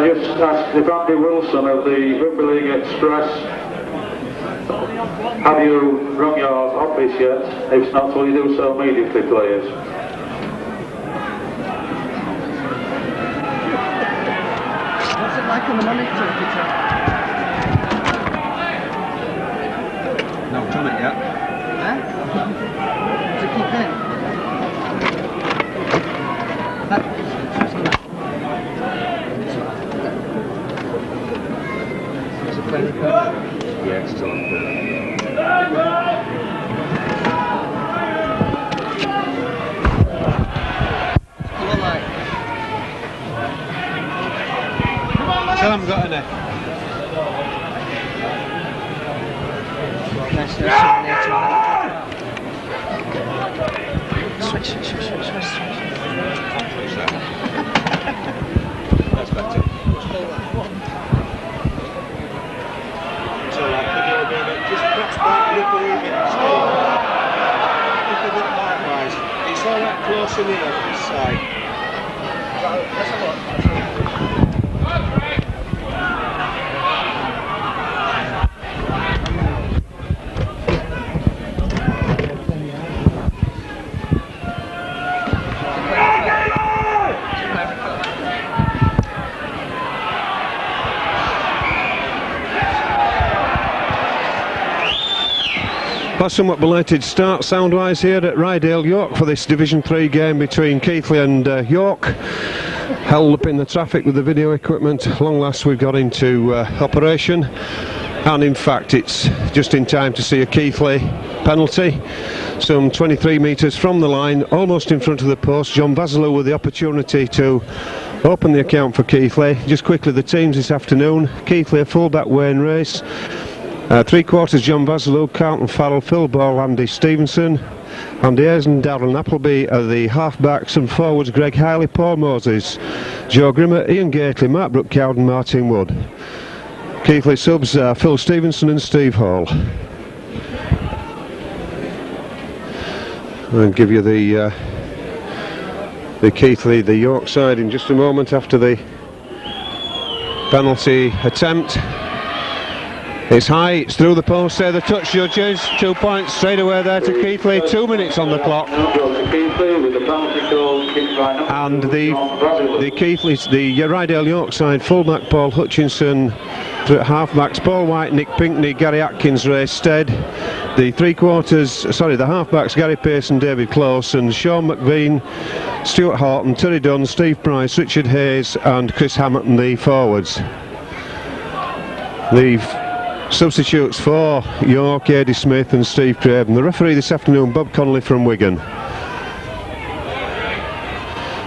I just asked if Andy Wilson of the Rugby League Express, have you rung your office yet? If not, will you do so immediately, please? What's it like on the monitor, Peter? Not done it yet. Does it keep in? Yeah, it's still on. Still haven't got any. Switch. That's better. So like, just press that nipple a bit. Look a bit likewise. It's alright close in here on this side. Let's have a look. A somewhat belated start sound-wise here at Rydale York for this Division 3 game between Keighley and York. Held up in the traffic with the video equipment. Long last we've got into operation, and in fact it's just in time to see a Keighley penalty. Some 23 metres from the line, almost in front of the post. John Basilou with the opportunity to open the account for Keighley. Just quickly the teams this afternoon. Keighley a fullback Wayne Race. Three-quarters John Basilou, Carlton Farrell, Phil Ball, Andy Stevenson, Andy Ayres and Darren Appleby are the half-backs, and forwards Greg Keighley, Paul Moses, Joe Grimmer, Ian Gately, Mark Brookcowden, Martin Wood. Keighley subs are Phil Stevenson and Steve Hall. I'll give you the Keighley, the York side in just a moment after the penalty attempt. It's high, it's through the post there, the touch judges, 2 points straight away there to Keighley, 2 minutes on the clock. And the Keighley's, the Rydale York side, fullback Paul Hutchinson, halfbacks Paul White, Nick Pinkney, Gary Atkins, Ray Stead. The the halfbacks Gary Pearson, David Close, and Sean McVean, Stuart Horton, Terry Dunn, Steve Price, Richard Hayes and Chris Hamilton, the forwards. The substitutes for York, Eddie Smith and Steve Craven. The referee this afternoon, Bob Connolly from Wigan.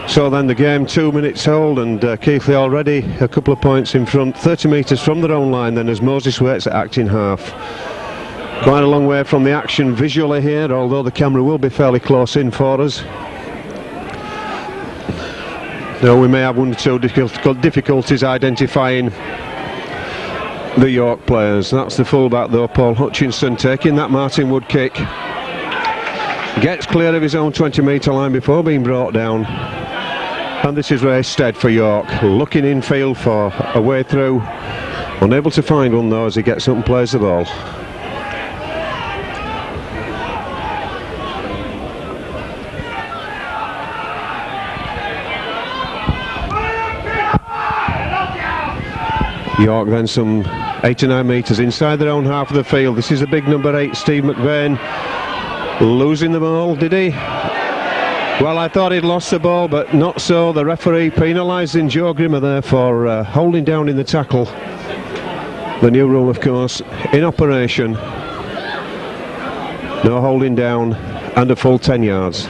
So then the game 2 minutes old, and Keighley already a couple of points in front, 30 metres from their own line then as Moses waits at acting half. Quite a long way from the action visually here, although the camera will be fairly close in for us. Though we may have one or two difficulties identifying the York players. That's the fullback though, Paul Hutchinson, taking that Martin Wood kick. Gets clear of his own 20-metre line before being brought down. And this is Ray Stead for York, looking in field for a way through. Unable to find one though as he gets up and plays the ball. York then some 8 to 9 metres inside their own half of the field. This is the big number 8, Steve McVean, losing the ball, did he? Well, I thought he'd lost the ball, but not so. The referee penalising Joe Grimmer there for holding down in the tackle. The new rule, of course, in operation. No holding down and a full 10 yards.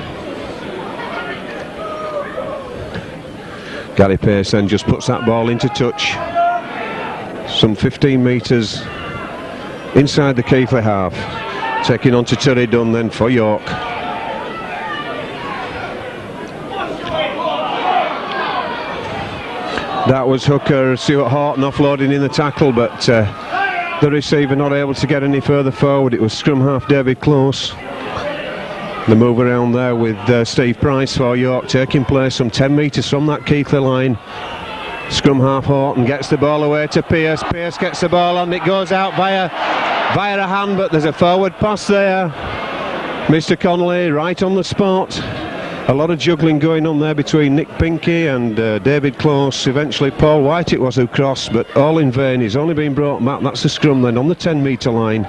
Gary Pace then just puts that ball into touch. Some 15 metres inside the Keighley half. Taking on to Terry Dunn then for York. That was hooker Stuart Horton offloading in the tackle, but the receiver not able to get any further forward. It was scrum half David Close. The move around there with Steve Price for York taking place some 10 metres from that Keighley line. Scrum half Horton gets the ball away to Pearce. Pearce gets the ball on, it goes out via a hand, but there's a forward pass there. Mr. Connolly right on the spot. A lot of juggling going on there between Nick Pinky and David Close. Eventually Paul White it was who crossed, but all in vain. He's only been brought back. That's the scrum then on the 10-metre line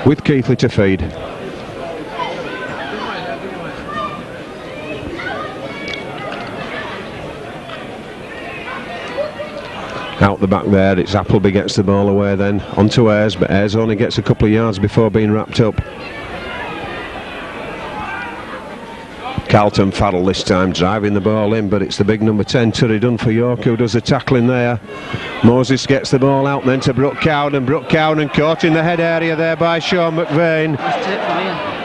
with Keighley to feed. Out the back there, it's Appleby gets the ball away then onto Ayres, but Ayres only gets a couple of yards before being wrapped up. Carlton Farrell this time driving the ball in, but it's the big number 10 Turry Dunn for York who does the tackling there. Moses gets the ball out then to Brooke Cowden. Brooke Cowden caught in the head area there by Sean McVeigh. Nice tip from Ian.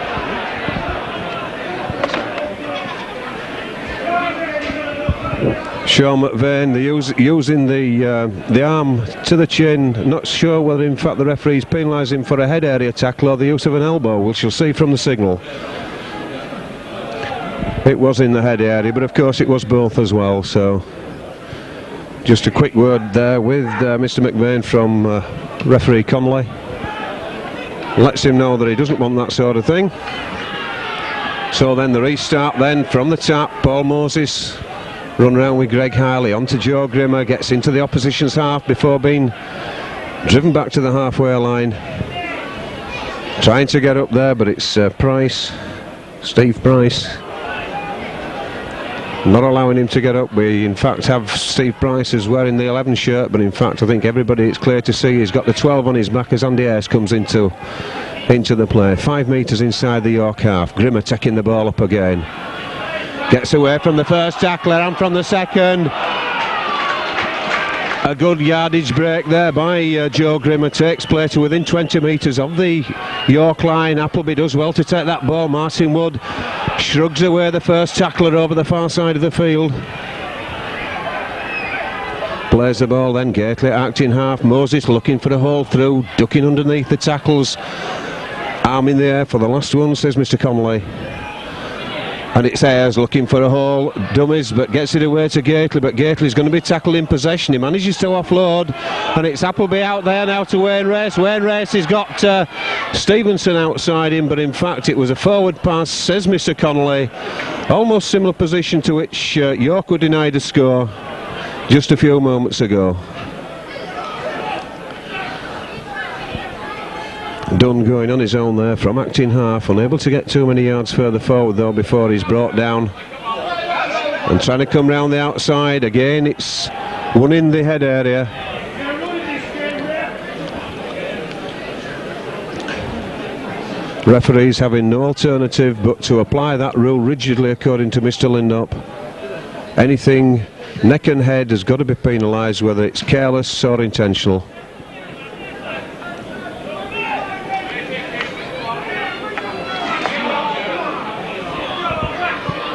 Sean McVeigh using the arm to the chin. Not sure whether in fact the referee's penalising for a head area tackle or the use of an elbow. We shall see from the signal. It was in the head area, but of course it was both as well. So just a quick word there with Mr. McVeigh from referee Connolly. Lets him know that he doesn't want that sort of thing. So then the restart then from the tap. Paul Moses run round with Greg Keighley onto Joe Grimmer, gets into the opposition's half before being driven back to the halfway line. Trying to get up there, but it's Price, Steve Price, not allowing him to get up. We in fact have Steve Price as wearing the 11 shirt, but in fact I think everybody, it's clear to see he's got the 12 on his back as Andy Ayres comes into the play. 5 metres inside the York half. Grimmer taking the ball up again. Gets away from the first tackler and from the second. A good yardage break there by Joe Grimmer. Takes play to within 20 metres of the York line. Appleby does well to take that ball. Martin Wood shrugs away the first tackler over the far side of the field. Plays the ball then. Keighley acting half. Moses looking for a hole through. Ducking underneath the tackles. Arm in the air for the last one, says Mr. Connolly. And it's Ayres looking for a hole, dummies, but gets it away to Keighley, but Keighley's going to be tackled in possession. He manages to offload, and it's Appleby out there now to Wayne Race. Wayne Race has got Stevenson outside him, but in fact it was a forward pass, says Mr. Connolly. Almost similar position to which York were denied a score just a few moments ago. Dunn going on his own there from acting half, unable to get too many yards further forward though before he's brought down, and trying to come round the outside again. It's one in the head area. Referees having no alternative but to apply that rule rigidly according to Mr. Lindop. Anything neck and head has got to be penalised, whether it's careless or intentional.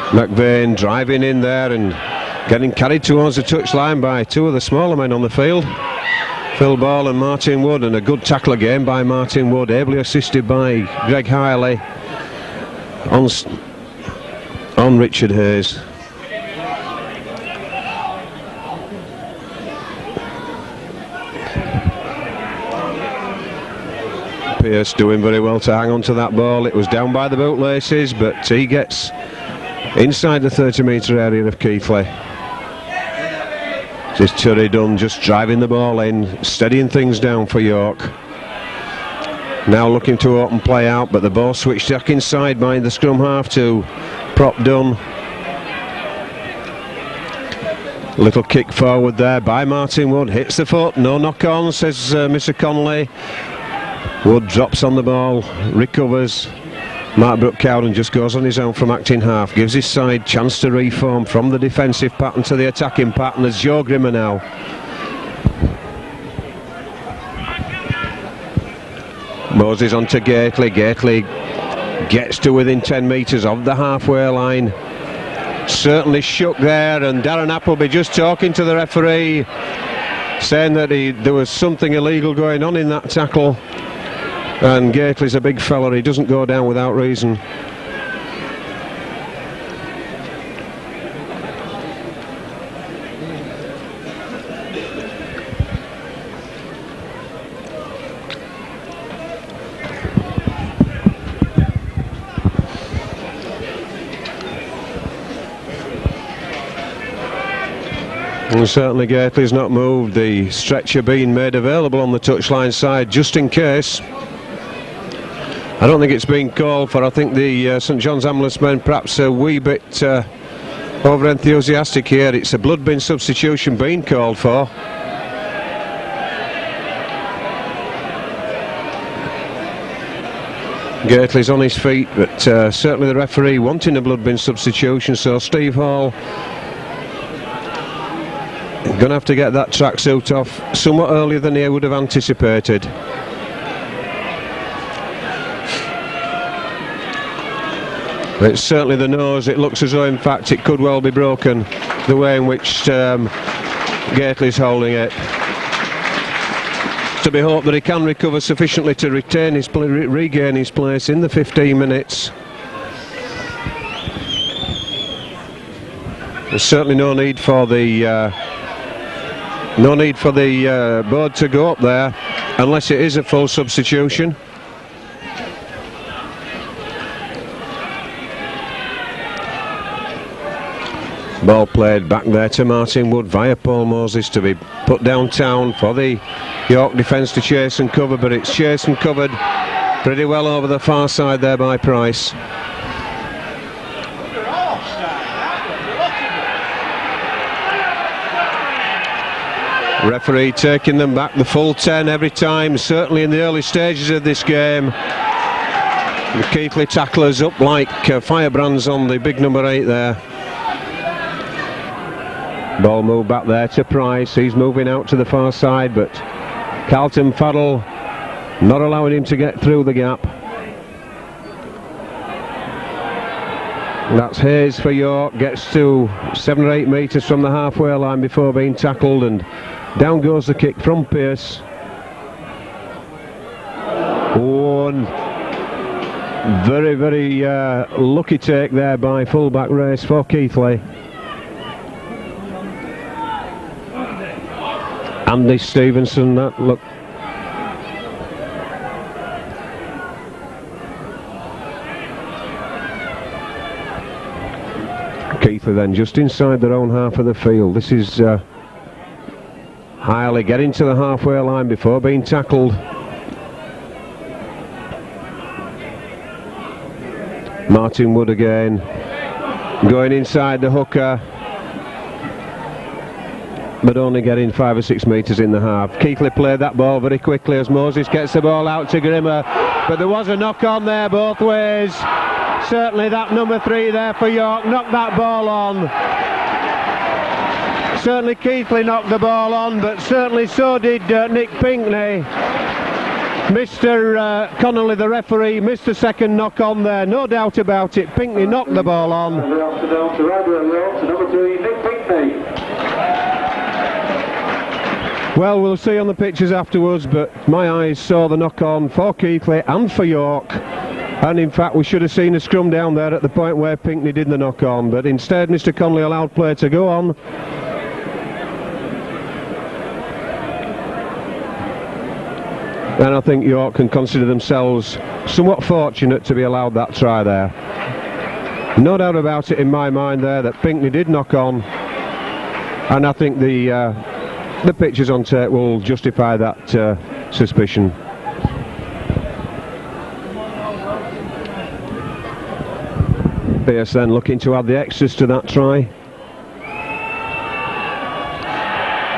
McVeigh driving in there and getting carried towards the touchline by two of the smaller men on the field, Phil Ball and Martin Wood, and a good tackle again by Martin Wood, ably assisted by Greg Keighley on Richard Hayes. Pearce doing very well to hang on to that ball. It was down by the bootlaces, but he gets inside the 30-metre area of Keighley. This is Turry Dunn just driving the ball in, steadying things down for York. Now looking to open play out, but the ball switched back inside by the scrum half to Prop Dunn. Little kick forward there by Martin Wood, hits the foot, no knock on, says Mr. Connolly. Wood drops on the ball, recovers. Mark Brooke Cowden just goes on his own from acting half, gives his side chance to reform from the defensive pattern to the attacking pattern as Joe Grimmer now. Moses on to Keighley. Keighley gets to within 10 metres of the halfway line. Certainly shook there, and Darren Appleby just talking to the referee, saying that there was something illegal going on in that tackle. And Keighley's a big fella, he doesn't go down without reason. And certainly Keighley's not moved, the stretcher being made available on the touchline side just in case. I don't think it's been called for. I think the St John's Ambulance men perhaps a wee bit over enthusiastic here. It's a blood bin substitution being called for. Keighley's on his feet, but certainly the referee wanting a blood bin substitution, so Steve Hall going to have to get that tracksuit off somewhat earlier than he would have anticipated. It's certainly the nose. It looks as though in fact it could well be broken, the way in which Keighley's holding it. To be hoped that he can recover sufficiently to retain his regain his place in the 15 minutes. There's certainly no need for the board to go up there unless it is a full substitution. Ball played back there to Martin Wood via Paul Moses to be put downtown for the York defence to chase and cover, but it's chased and covered pretty well over the far side there by Price. Referee taking them back the full 10 every time, certainly in the early stages of this game. The Keighley tacklers up like firebrands on the big number 8 there. Ball moved back there to Price. He's moving out to the far side, but Carlton Faddle not allowing him to get through the gap. That's Hayes for York, gets to 7 or 8 metres from the halfway line before being tackled, and down goes the kick from Pearce. One very, very lucky take there by fullback Race for Keighley. Andy Stevenson, that look. Keighley then just inside their own half of the field. This is Keighley getting to the halfway line before being tackled. Martin Wood again going inside the hooker, but only getting 5 or 6 metres in the half. Keighley played that ball very quickly as Moses gets the ball out to Grimmer, but there was a knock on there both ways. Certainly that number 3 there for York knocked that ball on. Certainly Keighley knocked the ball on, but certainly so did Nick Pinkney. Mr. Connolly, the referee, missed the second knock on there, no doubt about it. Pinkney knocked the ball on. Number 3, Nick Pinkney. Well, we'll see on the pictures afterwards, but my eyes saw the knock on for Keighley and for York, and in fact we should have seen a scrum down there at the point where Pinkney did the knock on, but instead Mr. Connolly allowed play to go on. And I think York can consider themselves somewhat fortunate to be allowed that try there. No doubt about it in my mind there that Pinkney did knock on, and I think the pictures on tape will justify that suspicion. Pearce then looking to add the extras to that try.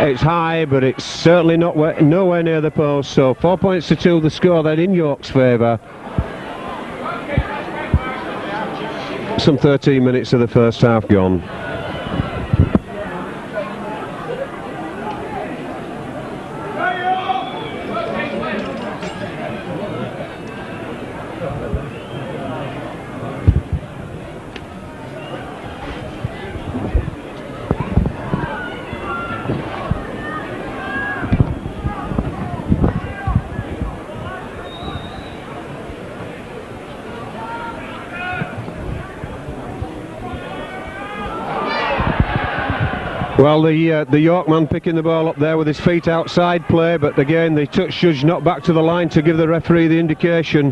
It's high, but it's certainly nowhere near the post, so 4 points to 2 the score then in York's favour. Some 13 minutes of the first half gone. Well, the York man picking the ball up there with his feet outside play, but again the touch judge not back to the line to give the referee the indication.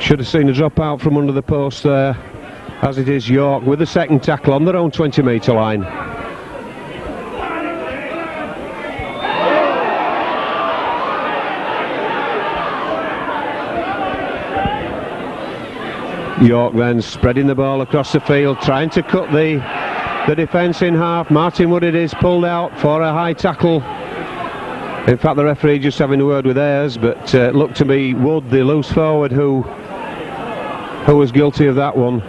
Should have seen a drop out from under the post there, as it is York with the second tackle on their own 20-metre line. York then spreading the ball across the field, trying to cut the defence in half. Martin Wood it is, pulled out for a high tackle. In fact, the referee just having a word with Ayres, but it looked to be Wood, the loose forward, who was guilty of that one.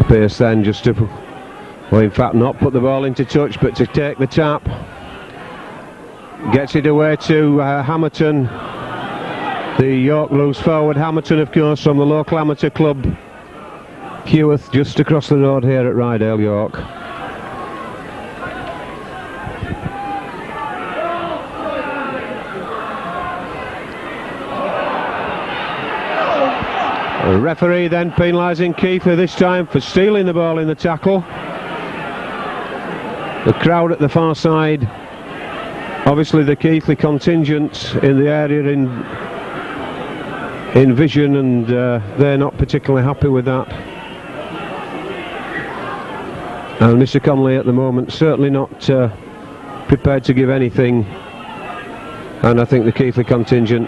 Pearce then just to, well, in fact not put the ball into touch, but to take the tap. Gets it away to Hammerton, the York loose forward. Hammerton, of course, from the local amateur club Heworth, just across the road here at Rydale, York. The referee then penalising Keighley this time for stealing the ball in the tackle. The crowd at the far side, obviously the Keighley contingent in the area in vision, and they're not particularly happy with that. And Mr. Connolly at the moment certainly not prepared to give anything, and I think the Keighley contingent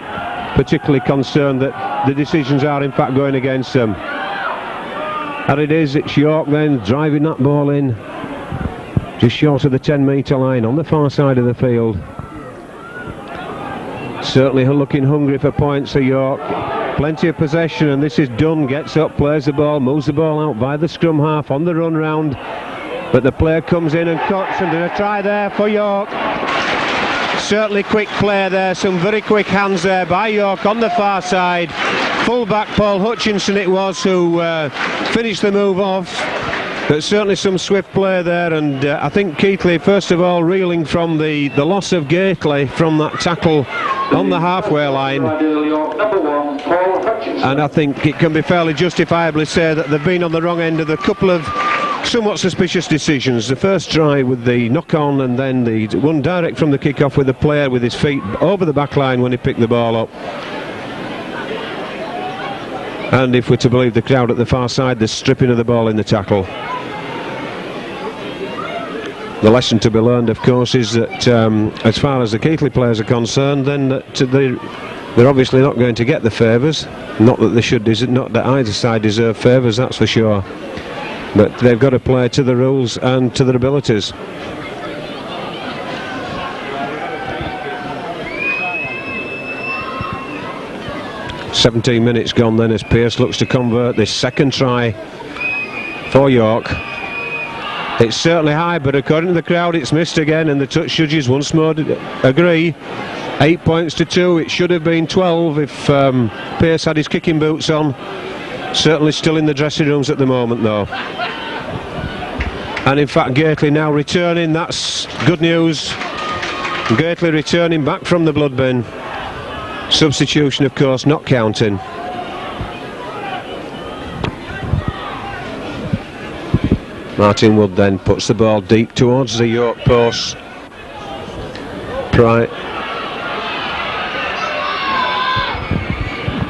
particularly concerned that the decisions are in fact going against them. And it's York then driving that ball in just short of the 10-metre line on the far side of the field. Certainly looking hungry for points for York. Plenty of possession, and this is Dunn, gets up, plays the ball, moves the ball out by the scrum half on the run round, but the player comes in and cuts, and there's a try there for York. Certainly quick play there, some very quick hands there by York on the far side. Full-back Paul Hutchinson it was who finished the move off, but certainly some swift play there, and I think Keighley first of all reeling from the loss of Keighley from that tackle on the halfway line, and I think it can be fairly justifiably said that they've been on the wrong end of a couple of somewhat suspicious decisions. The first try with the knock-on, and then the one direct from the kick-off with the player with his feet over the back line when he picked the ball up. And if we're to believe the crowd at the far side, the stripping of the ball in the tackle. The lesson to be learned, of course, is that as far as the Keighley players are concerned, then that they're obviously not going to get the favours. Not that they should, not that either side deserve favours, that's for sure. But they've got to play to the rules and to their abilities. "17 minutes gone then as Pearce looks to convert this second try for York. It's certainly high, but according to the crowd it's missed again, and the touch judges once more agree. 8 points to 2, it should have been 12 if Pearce had his kicking boots on. Certainly still in the dressing rooms at the moment though. And in fact Keighley now returning, that's good news. Keighley returning back from the blood bin. Substitution of course not counting. Martin Wood then puts the ball deep towards the York post.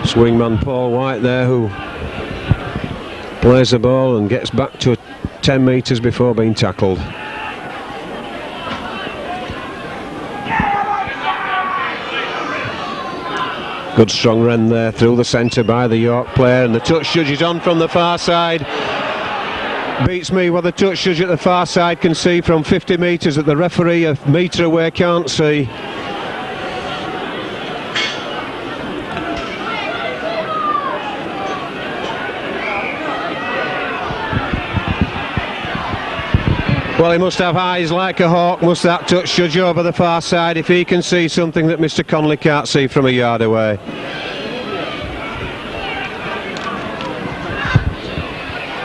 Swingman Paul White there, who plays the ball and gets back to 10 metres before being tackled. Good strong run there through the centre by the York player, and the touch judge is on from the far side. Beats me what the touch judge at the far side can see from 50 metres that the referee a metre away can't see. Well, he must have eyes like a hawk, must that touch judge over the far side, if he can see something that Mr. Connolly can't see from a yard away.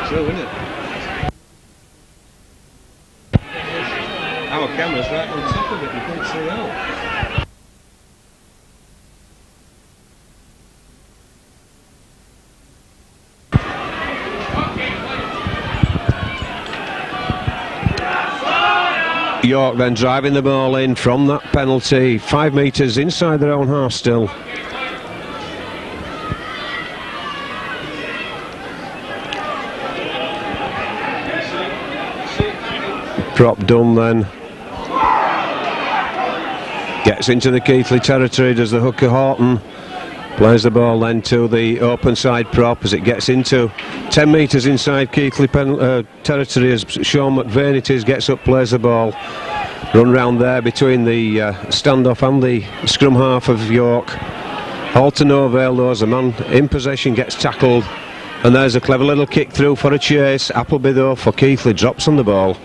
True, isn't it? Our camera's right on top of it, you can't see out. York then driving the ball in from that penalty, 5 metres inside their own half still. prop done then. Gets into the Keighley territory, does the hooker Horton. Plays the ball then to the open side prop as it gets into 10 metres inside Keighley territory as Sean McVeigh it is, gets up, plays the ball. Run round there between the standoff and the scrum half of York. All to no avail though, as a man in possession gets tackled. And there's a clever little kick through for a chase. Appleby though for Keighley drops on the ball.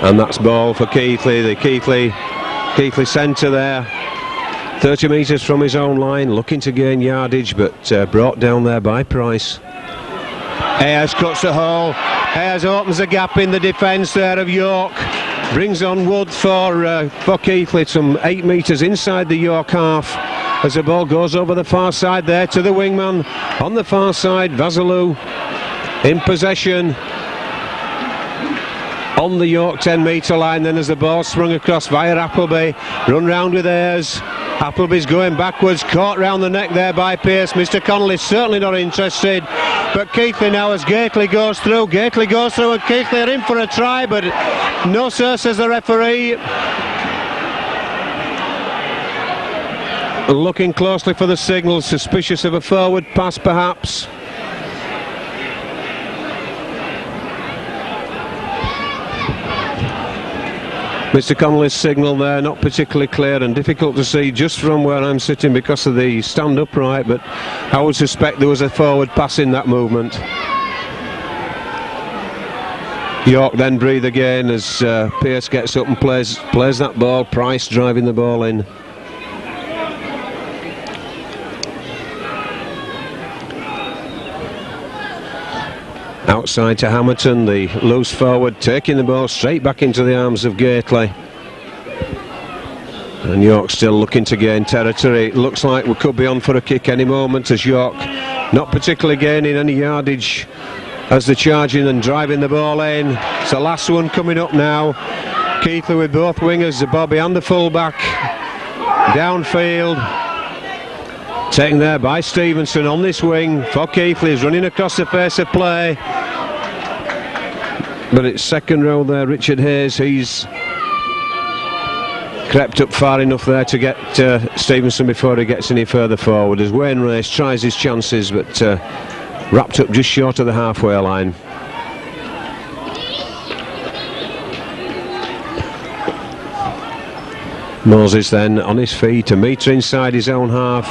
And that's ball for Keighley. The Keighley centre there, 30 metres from his own line, looking to gain yardage, but brought down there by Price. Ayres cuts the hole. Ayres opens a gap in the defence there of York. Brings on Wood for Keighley, some 8 metres inside the York half. As the ball goes over the far side there to the wingman. On the far side, Vasilou in possession. On the York 10 metre line, then as the ball sprung across via Appleby, run round with Ayres. Appleby's going backwards, caught round the neck there by Pearce. Mr. Connolly's certainly not interested, but Keighley now as Gately goes through and Keighley are in for a try, but no sir, says the referee. Looking closely for the signal, suspicious of a forward pass perhaps. Mr. Connolly's signal there, not particularly clear and difficult to see just from where I'm sitting because of the stand upright, but I would suspect there was a forward pass in that movement. York then breathe again as Pearce gets up and plays that ball. Price driving the ball in. Outside to Hamilton, the loose forward, taking the ball straight back into the arms of Gately. And York still looking to gain territory. It looks like we could be on for a kick any moment as York not particularly gaining any yardage as they're charging and driving the ball in. It's the last one coming up now. Keighley with both wingers, the ball behind the fullback. Downfield. Taken there by Stevenson on this wing for Keighley, is running across the face of play. But it's second row there, Richard Hayes, he's crept up far enough there to get Stevenson before he gets any further forward as Wayne Race tries his chances, but wrapped up just short of the halfway line. Moses then on his feet, a metre inside his own half.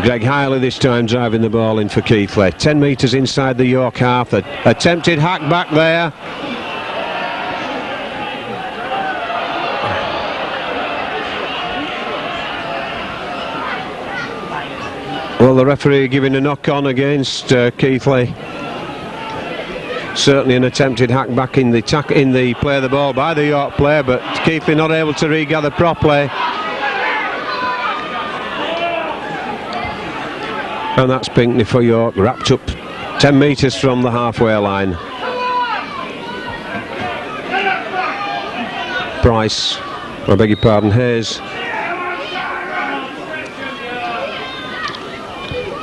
Greg Keighley this time driving the ball in for Keighley. 10 metres inside the York half. Attempted hack back there. Well, the referee giving a knock on against Keighley. Certainly an attempted hack back in the play of the ball by the York player, but Keighley not able to regather properly. And that's Pinkney for York, wrapped up 10 metres from the halfway line. Price, I beg your pardon, Hayes.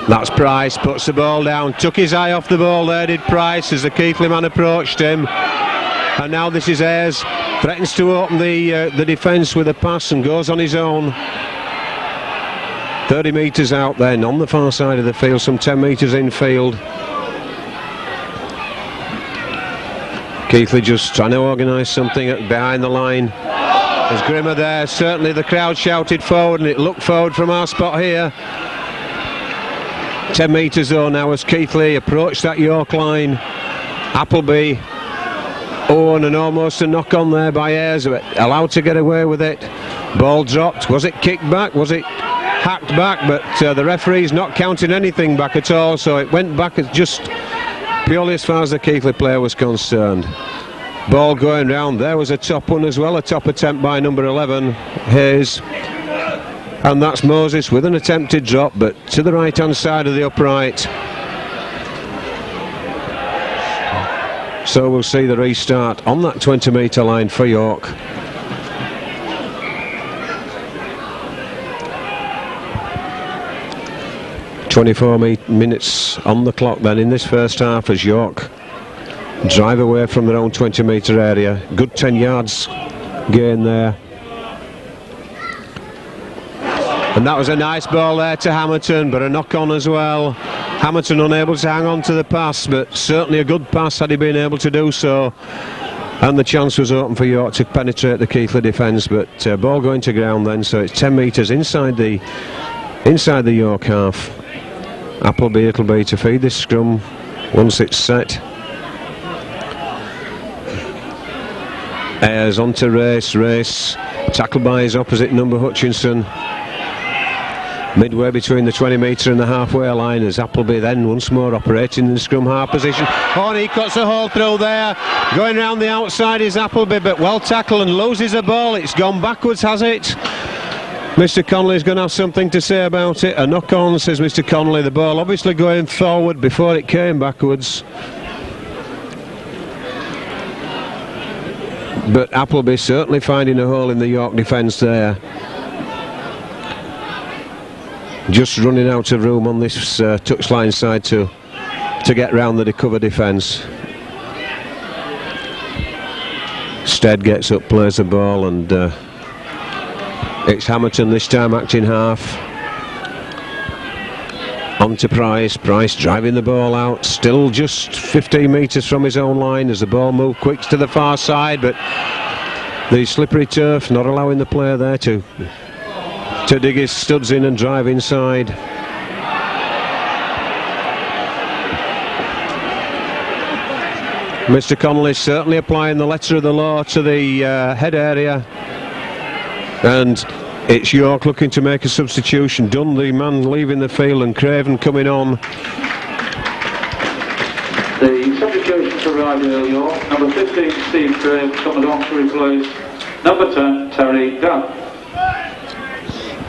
That's Price, puts the ball down, took his eye off the ball there, did Price, as the Keighley man approached him. And now this is Ayres, threatens to open the defence with a pass and goes on his own. 30 metres out then, on the far side of the field, some 10 metres infield. Keighley just trying to organise something behind the line. There's Grimmer there, certainly the crowd shouted forward and it looked forward from our spot here. 10 metres though now as Keighley approached that York line. Appleby, Owen, and almost a knock on there by Ayres, allowed to get away with it. Ball dropped, was it kicked back, was it hacked back? But the referee's not counting anything back at all, so it went back just purely as far as the Keighley player was concerned. Ball going round, there was a top one as well, a top attempt by number 11, Hayes. And that's Moses with an attempted drop, but to the right hand side of the upright. So we'll see the restart on that 20 metre line for York. 24 minutes on the clock then in this first half as York drive away from their own 20-metre area. Good 10 yards gain there. And that was a nice ball there to Hamilton, but a knock-on as well. Hamilton unable to hang on to the pass, but certainly a good pass had he been able to do so. And the chance was open for York to penetrate the Keighley defence, but ball going to ground then, so it's 10 metres inside the York half. Appleby it'll be to feed this scrum once it's set. Ayres on to Race, tackled by his opposite number Hutchinson. Midway between the 20-metre and the halfway line as Appleby then once more operating in the scrum half position. Oh, and he cuts a hole through there. Going round the outside is Appleby, but well tackled and loses a ball. It's gone backwards, has it? Mr. Connolly's going to have something to say about it. A knock-on, says Mr. Connolly. The ball obviously going forward before it came backwards. But Appleby certainly finding a hole in the York defence there. Just running out of room on this touchline side to get round the cover defence. Stead gets up, plays the ball, and it's Hamilton this time acting half. On to Price driving the ball out, still just 15 metres from his own line as the ball moved quick to the far side, but the slippery turf not allowing the player there to dig his studs in and drive inside. Mr. Connolly certainly applying the letter of the law to the head area, and it's York looking to make a substitution. Dunn, the man leaving the field, and Craven coming on. The substitution for Rydale York, number 15 Steve Craven coming on to replace number 10 Terry Dunn.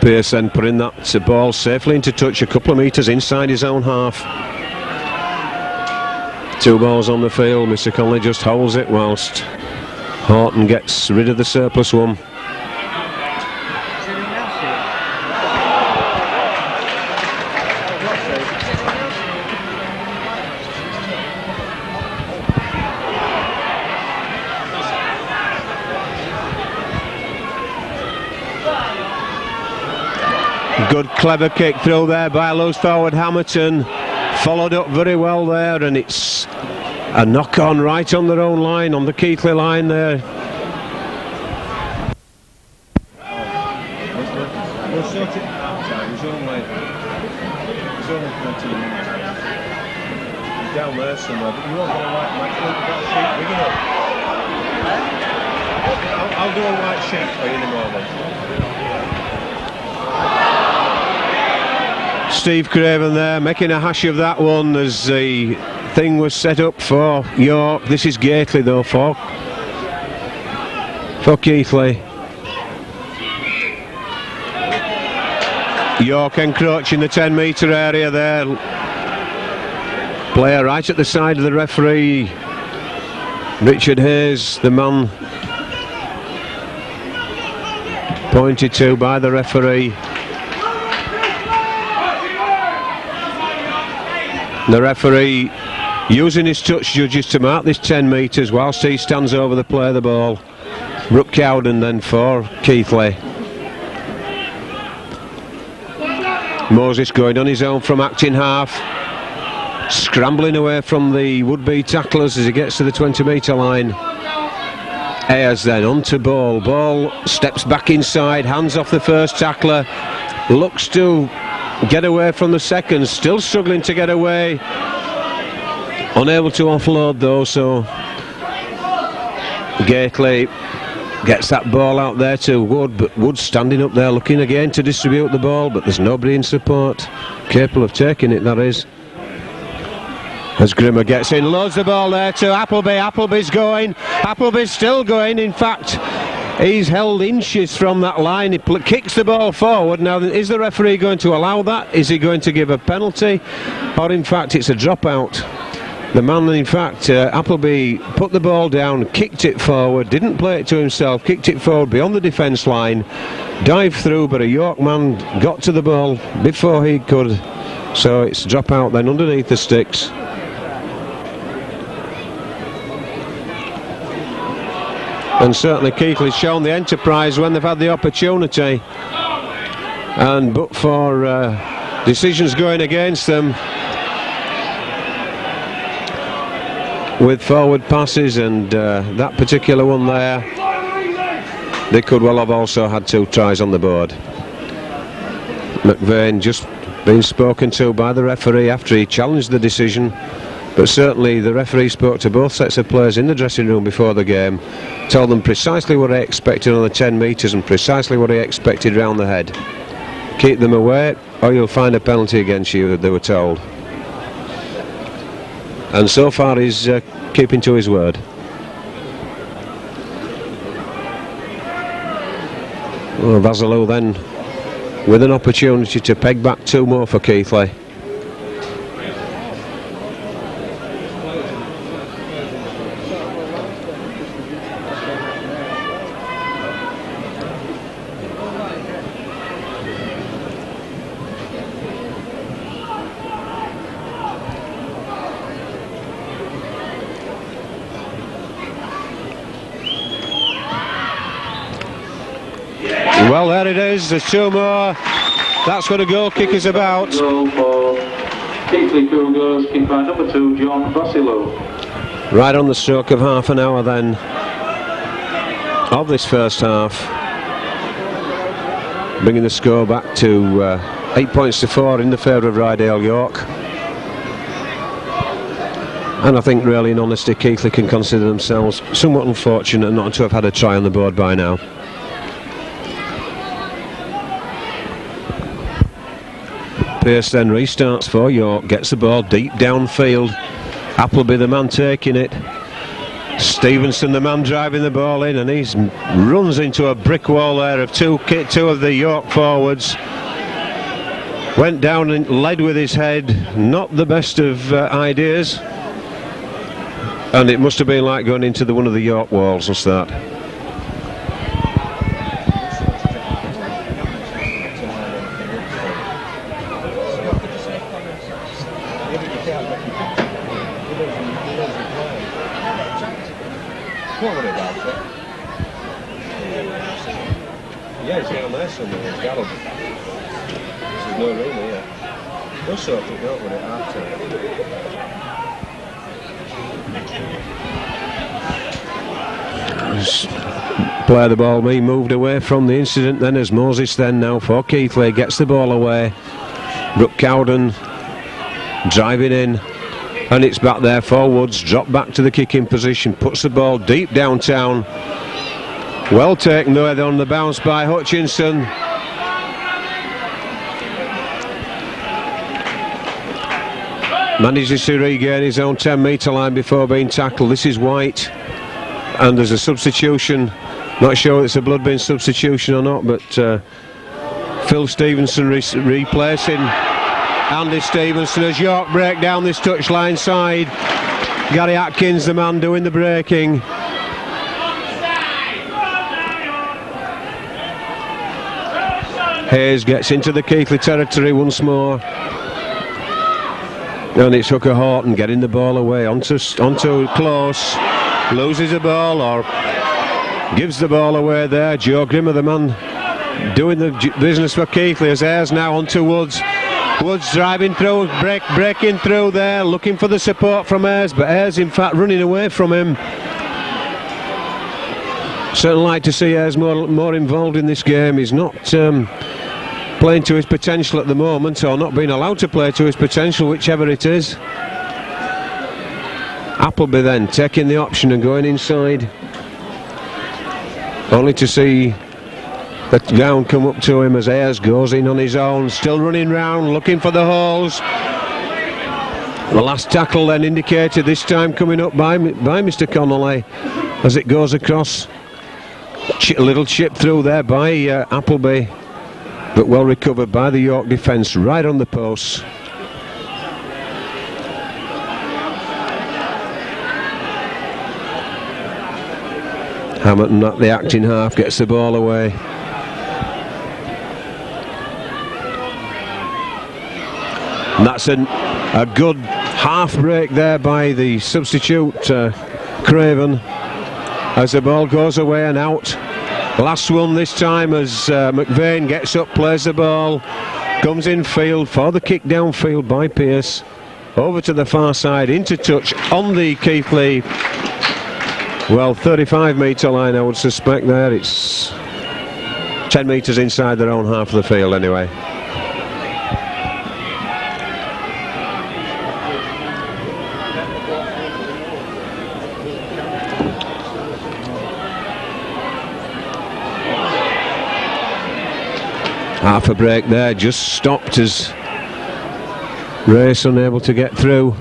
Pearson putting that ball safely into touch a couple of metres inside his own half. 2 balls on the field. Mr. Connolly just holds it whilst Horton gets rid of the surplus one. Good clever kick through there by loose forward Hamilton, followed up very well there, and it's a knock on right on their own line, on the Keighley line there. We'll sort it out time. It's only 13 minutes. He's down there somewhere, but you won't get a white match. That sheet big enough. I'll do a white sheet for you in a moment. Steve Craven there making a hash of that one as the thing was set up for York. This is Gately though for Keighley. York encroaching the 10-metre area there. Player right at the side of the referee. Richard Hayes, the man pointed to by the referee. The referee using his touch judges to mark this 10 metres whilst he stands over the play of the ball. Brooke Cowden then for Keighley. Moses going on his own from acting half, scrambling away from the would-be tacklers as he gets to the 20-metre line. Ayres then on to Ball. Ball steps back inside, hands off the first tackler, looks to get away from the second, still struggling to get away, unable to offload though, so Gately gets that ball out there to Wood, but Wood standing up there looking again to distribute the ball, but there's nobody in support capable of taking it, that is. As Grimmer gets in, loads the ball there to Appleby. Appleby's going, Appleby's still going, in fact he's held inches from that line. He kicks the ball forward. Now, is the referee going to allow that? Is he going to give a penalty? Or in fact it's a dropout? The man, in fact, Appleby put the ball down, kicked it forward, didn't play it to himself, kicked it forward beyond the defence line, dived through, but a York man got to the ball before he could So it's drop out then underneath the sticks. And certainly Keighley's shown the enterprise when they've had the opportunity. And but for decisions going against them with forward passes and that particular one there, they could well have also had 2 tries on the board. McVeigh just been spoken to by the referee after he challenged the decision, but certainly the referee spoke to both sets of players in the dressing room before the game, told them precisely what he expected on the 10 metres and precisely what he expected round the head. Keep them away or you'll find a penalty against you, they were told. And so far he's keeping to his word. Well, Vasilou then with an opportunity to peg back 2 more for Keighley. Well, there it is, there's 2 more. That's what a goal kick is about. Goal for Keighley Cougars, kicked by number 2, John Vasilou. Right on the stroke of half an hour then of this first half, bringing the score back to 8 points to 4 in the favour of Rydale York. And I think really in honesty Keighley can consider themselves somewhat unfortunate not to have had a try on the board by now. Pearce then restarts for York, gets the ball deep downfield. Appleby the man taking it. Stevenson the man driving the ball in, and he runs into a brick wall there of two of the York forwards. Went down and led with his head, not the best of ideas. And it must have been like going into one of the York walls and start. Don't worry about it. Yeah, it's down there somewhere, it's Gallagher. There's no room here. We'll sort it out with it after. Play the ball, me moved away from the incident then as Moses then now for Keighley gets the ball away. Brooke Cowden driving in. And it's back there for Woods, drop back to the kicking position, puts the ball deep downtown. Well taken there on the bounce by Hutchinson. Manages to regain his own 10-metre line before being tackled. This is White. And there's a substitution. Not sure it's a blood bin substitution or not, but Phil Stevenson replacing Andy Stevenson as York break down this touchline side. Gary Atkins, the man doing the breaking. Hayes gets into the Keighley territory once more. And it's Hooker Horton getting the ball away onto close. Loses the ball or gives the ball away there. Joe Grimmer, the man doing the business for Keighley, as Ayres now onto Woods. Woods driving through, breaking through there, looking for the support from Ayres, but Ayres in fact running away from him. Certainly like to see Ayres more involved in this game. He's not playing to his potential at the moment, or not being allowed to play to his potential, whichever it is. Appleby then taking the option and going inside, only to see the ground come up to him as Ayres goes in on his own, still running round looking for the holes. The last tackle then indicated, this time coming up by Mr. Connolly as it goes across. A little chip through there by Appleby, but well recovered by the York defence right on the post. Hamilton at the acting half gets the ball away. And that's a good half break there by the substitute Craven, as the ball goes away and out. Last one this time as McVeigh gets up, plays the ball, comes in field for the kick downfield by Pearce, over to the far side, into touch on the Keighley, well, 35 metre line I would suspect there. It's 10 metres inside their own half of the field anyway. Half a break there, just stopped as Race unable to get through.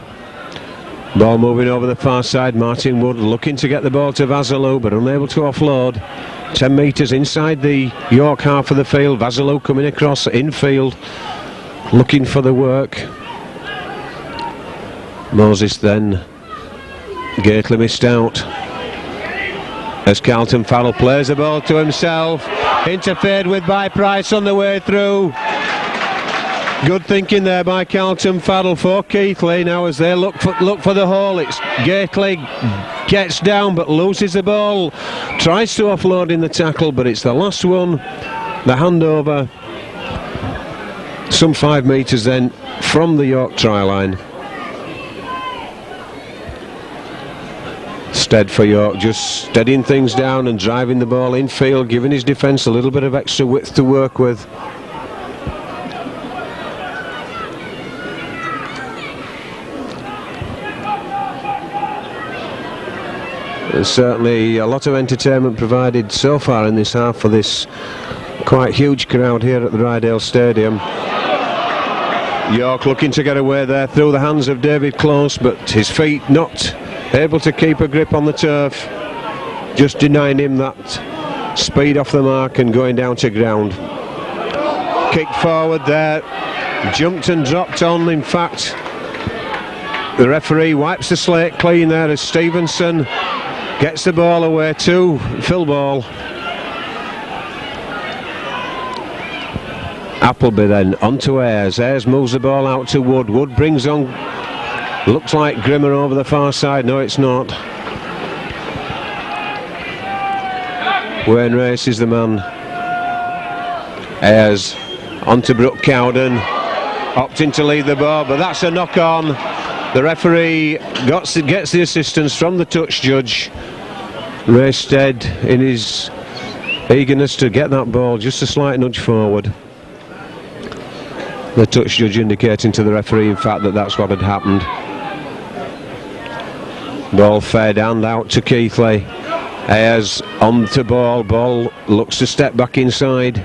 Ball moving over the far side. Martin Wood looking to get the ball to Vasilou, but unable to offload. 10 metres inside the York half of the field. Vasilou coming across infield, looking for the work. Moses then. Keighley missed out. As Carlton Farrell plays the ball to himself, interfered with by Price on the way through. Good thinking there by Carlton Farrell for Keighley. Now as they look for the hole, it's Keighley gets down but loses the ball. Tries to offload in the tackle, but it's the last one. The handover, some 5 metres then from the York try line. Stead for York, just steadying things down and driving the ball infield, giving his defence a little bit of extra width to work with. There's certainly a lot of entertainment provided so far in this half for this quite huge crowd here at the Rydale Stadium. York looking to get away there through the hands of David Close, but his feet not able to keep a grip on the turf, just denying him that speed off the mark and going down to ground. Kick forward there, jumped and dropped on. In fact, the referee wipes the slate clean there as Stevenson gets the ball away to Phil Ball. Appleby then onto Ayres. Ayres moves the ball out to Wood. Wood brings on, looks like Grimmer over the far side. No, it's not. Wayne Race is the man. Ayres onto Brooke Cowden, opting to lead the ball, but that's a knock on. The referee gets the assistance from the touch judge. Ray Stead, in his eagerness to get that ball, just a slight nudge forward. The touch judge indicating to the referee, in fact, that that's what had happened. Ball fed and out to Keighley. Ayres on to ball. Ball looks to step back inside.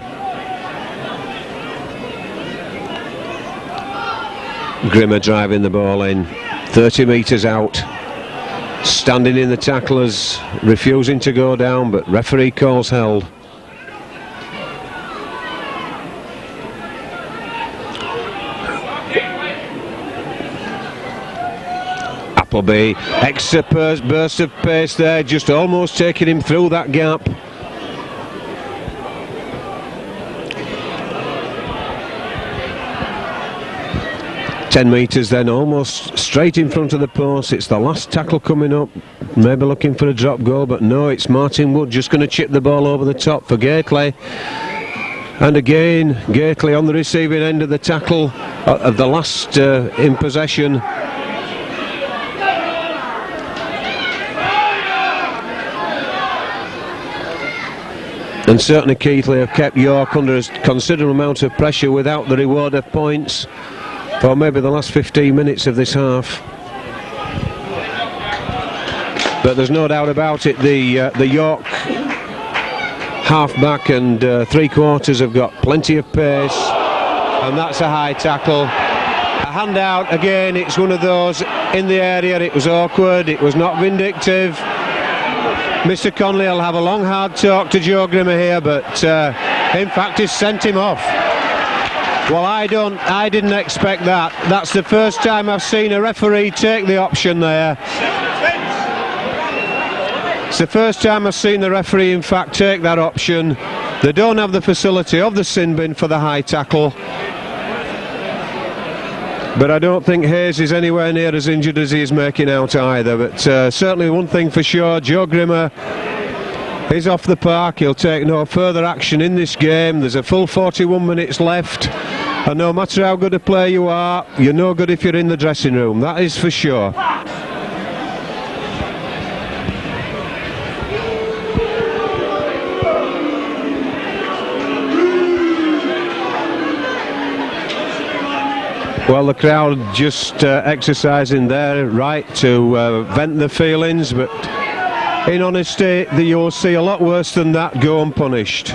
Grimmer driving the ball in. 30 metres out. Standing in the tacklers, refusing to go down, but referee calls held. Appleby, extra burst of pace there, just almost taking him through that gap. Ten metres then, almost straight in front of the post. It's the last tackle coming up, maybe looking for a drop goal, but no, it's Martin Wood just going to chip the ball over the top for Keighley. And again, Keighley on the receiving end of the tackle of the last in possession. And certainly Keighley have kept York under a considerable amount of pressure without the reward of points for maybe the last 15 minutes of this half. But there's no doubt about it, the York half-back and three-quarters have got plenty of pace, and that's a high tackle. A handout again, it's one of those in the area. It was awkward, it was not vindictive. Mr. Conley will have a long hard talk to Joe Grimmer here, but in fact he's sent him off. Well, I didn't expect that. That's the first time I've seen a referee take the option there. It's the first time I've seen the referee in fact take that option. They don't have the facility of the sin bin for the high tackle. But I don't think Hayes is anywhere near as injured as he is making out either. But certainly one thing for sure, Joe Grimmer is off the park. He'll take no further action in this game. There's a full 41 minutes left. And no matter how good a player you are, you're no good if you're in the dressing room. That is for sure. Well, the crowd just exercising their right to vent their feelings, but in honesty, you'll see a lot worse than that go unpunished.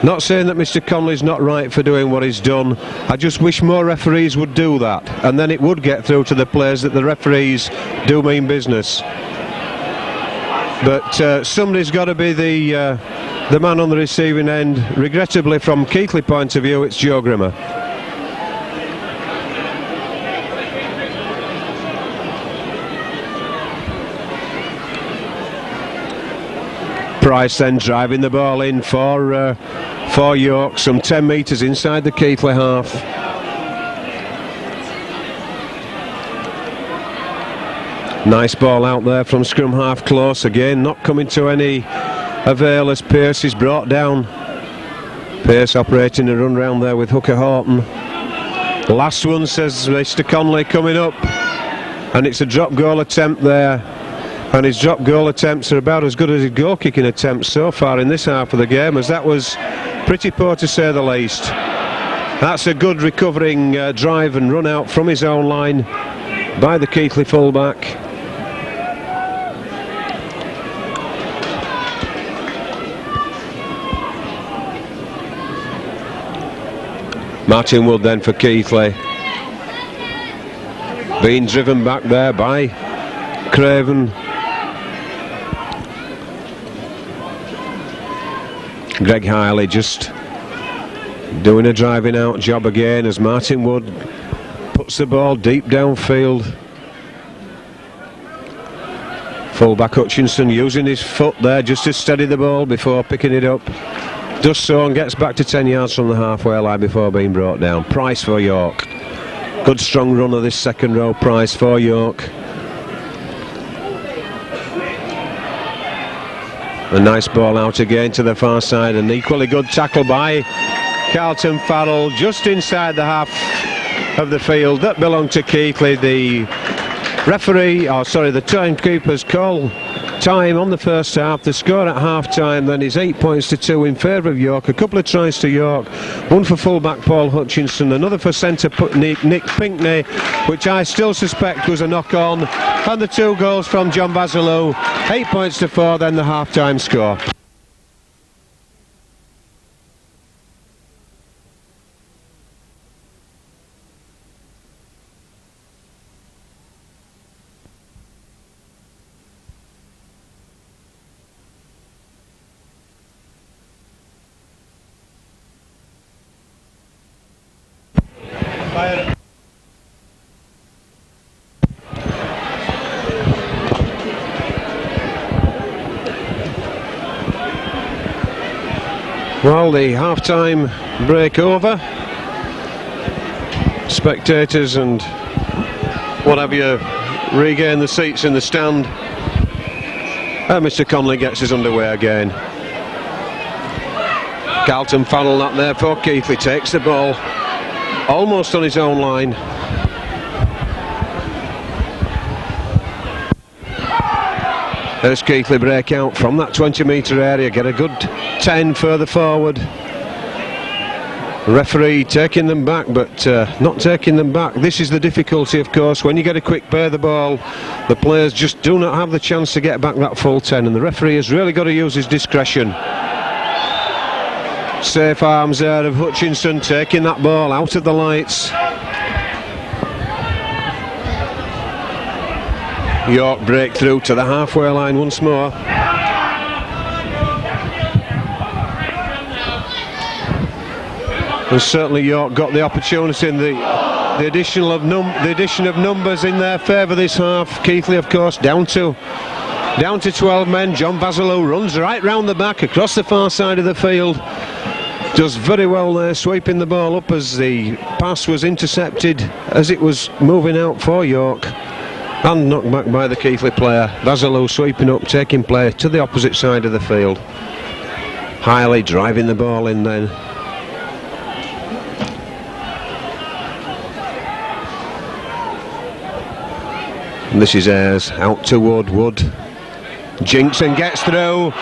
Not saying that Mr. Conley's not right for doing what he's done. I just wish more referees would do that, and then it would get through to the players that the referees do mean business. But somebody's got to be the man on the receiving end. Regrettably, from Keighley point of view, it's Joe Grimmer. Price then driving the ball in for York, some 10 metres inside the Keighley half. Nice ball out there from scrum half close again, not coming to any avail as Pearce is brought down. Pearce operating a run round there with Hooker Horton. Last one, says Mr. Conley, coming up, and it's a drop goal attempt there. And his drop goal attempts are about as good as his goal kicking attempts so far in this half of the game, as that was pretty poor to say the least. That's a good recovering drive and run out from his own line by the Keighley fullback. Martin Wood then for Keighley, being driven back there by Craven. Greg Keighley just doing a driving out job again as Martin Wood puts the ball deep downfield. Fullback Hutchinson using his foot there just to steady the ball before picking it up. Does so and gets back to 10 yards from the halfway line before being brought down. Price for York. Good strong run of this second row, Price for York. A nice ball out again to the far side, an equally good tackle by Carlton Farrell just inside the half of the field. That belonged to Keighley. The referee, the timekeepers call time on the first half. The score at half time then is 8 points to 2 in favour of York. A couple of tries to York, one for fullback Paul Hutchinson, another for centre Nick Pinkney, which I still suspect was a knock on, and the 2 goals from John Basilou. 8 points to 4 then the half time score. Well, the half-time break over. Spectators and what have you regain the seats in the stand. And Mr. Conley gets us underway again. Carlton Farrell not there for Keighley, takes the ball almost on his own line. There's Keighley break out from that 20-metre area, get a good 10 further forward. Referee taking them back, but not taking them back. This is the difficulty, of course, when you get a quick play of the ball, the players just do not have the chance to get back that full 10, and the referee has really got to use his discretion. Safe arms there of Hutchinson, taking that ball out of the lights. York break through to the halfway line once more. And certainly York got the opportunity in the addition of numbers in their favour this half. Keighley, of course, down to 12 men. John Basilou runs right round the back across the far side of the field Does very well there, sweeping the ball up as the pass was intercepted as it was moving out for York, and knocked back by the Keighley player. Vasilou sweeping up, taking play to the opposite side of the field. Keighley driving the ball in then. And this is Ayres out to Wood. Jinkson gets through.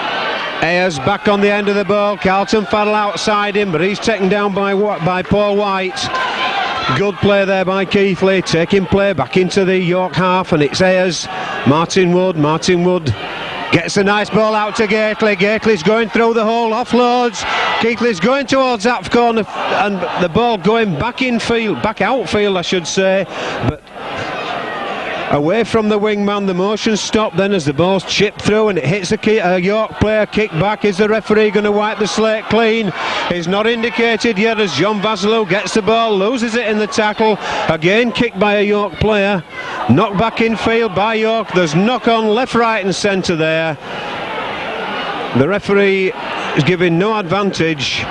Ayres back on the end of the ball. Carlton Farrell outside him, but he's taken down by Paul White. Good play there by Keighley, taking play back into the York half, and it's Ayres. Martin Wood gets a nice ball out to Keighley. Keighley's going through the hole, offloads. Keighley's going towards that corner, and the ball going back outfield I should say, but away from the wingman. The motion stopped then as the ball's chipped through and it hits a York player. Kick back. Is the referee going to wipe the slate clean? He's not indicated yet as John Vasilou gets the ball, loses it in the tackle. Again kicked by a York player. Knocked back in field by York. There's knock on left, right and centre there. The referee is giving no advantage,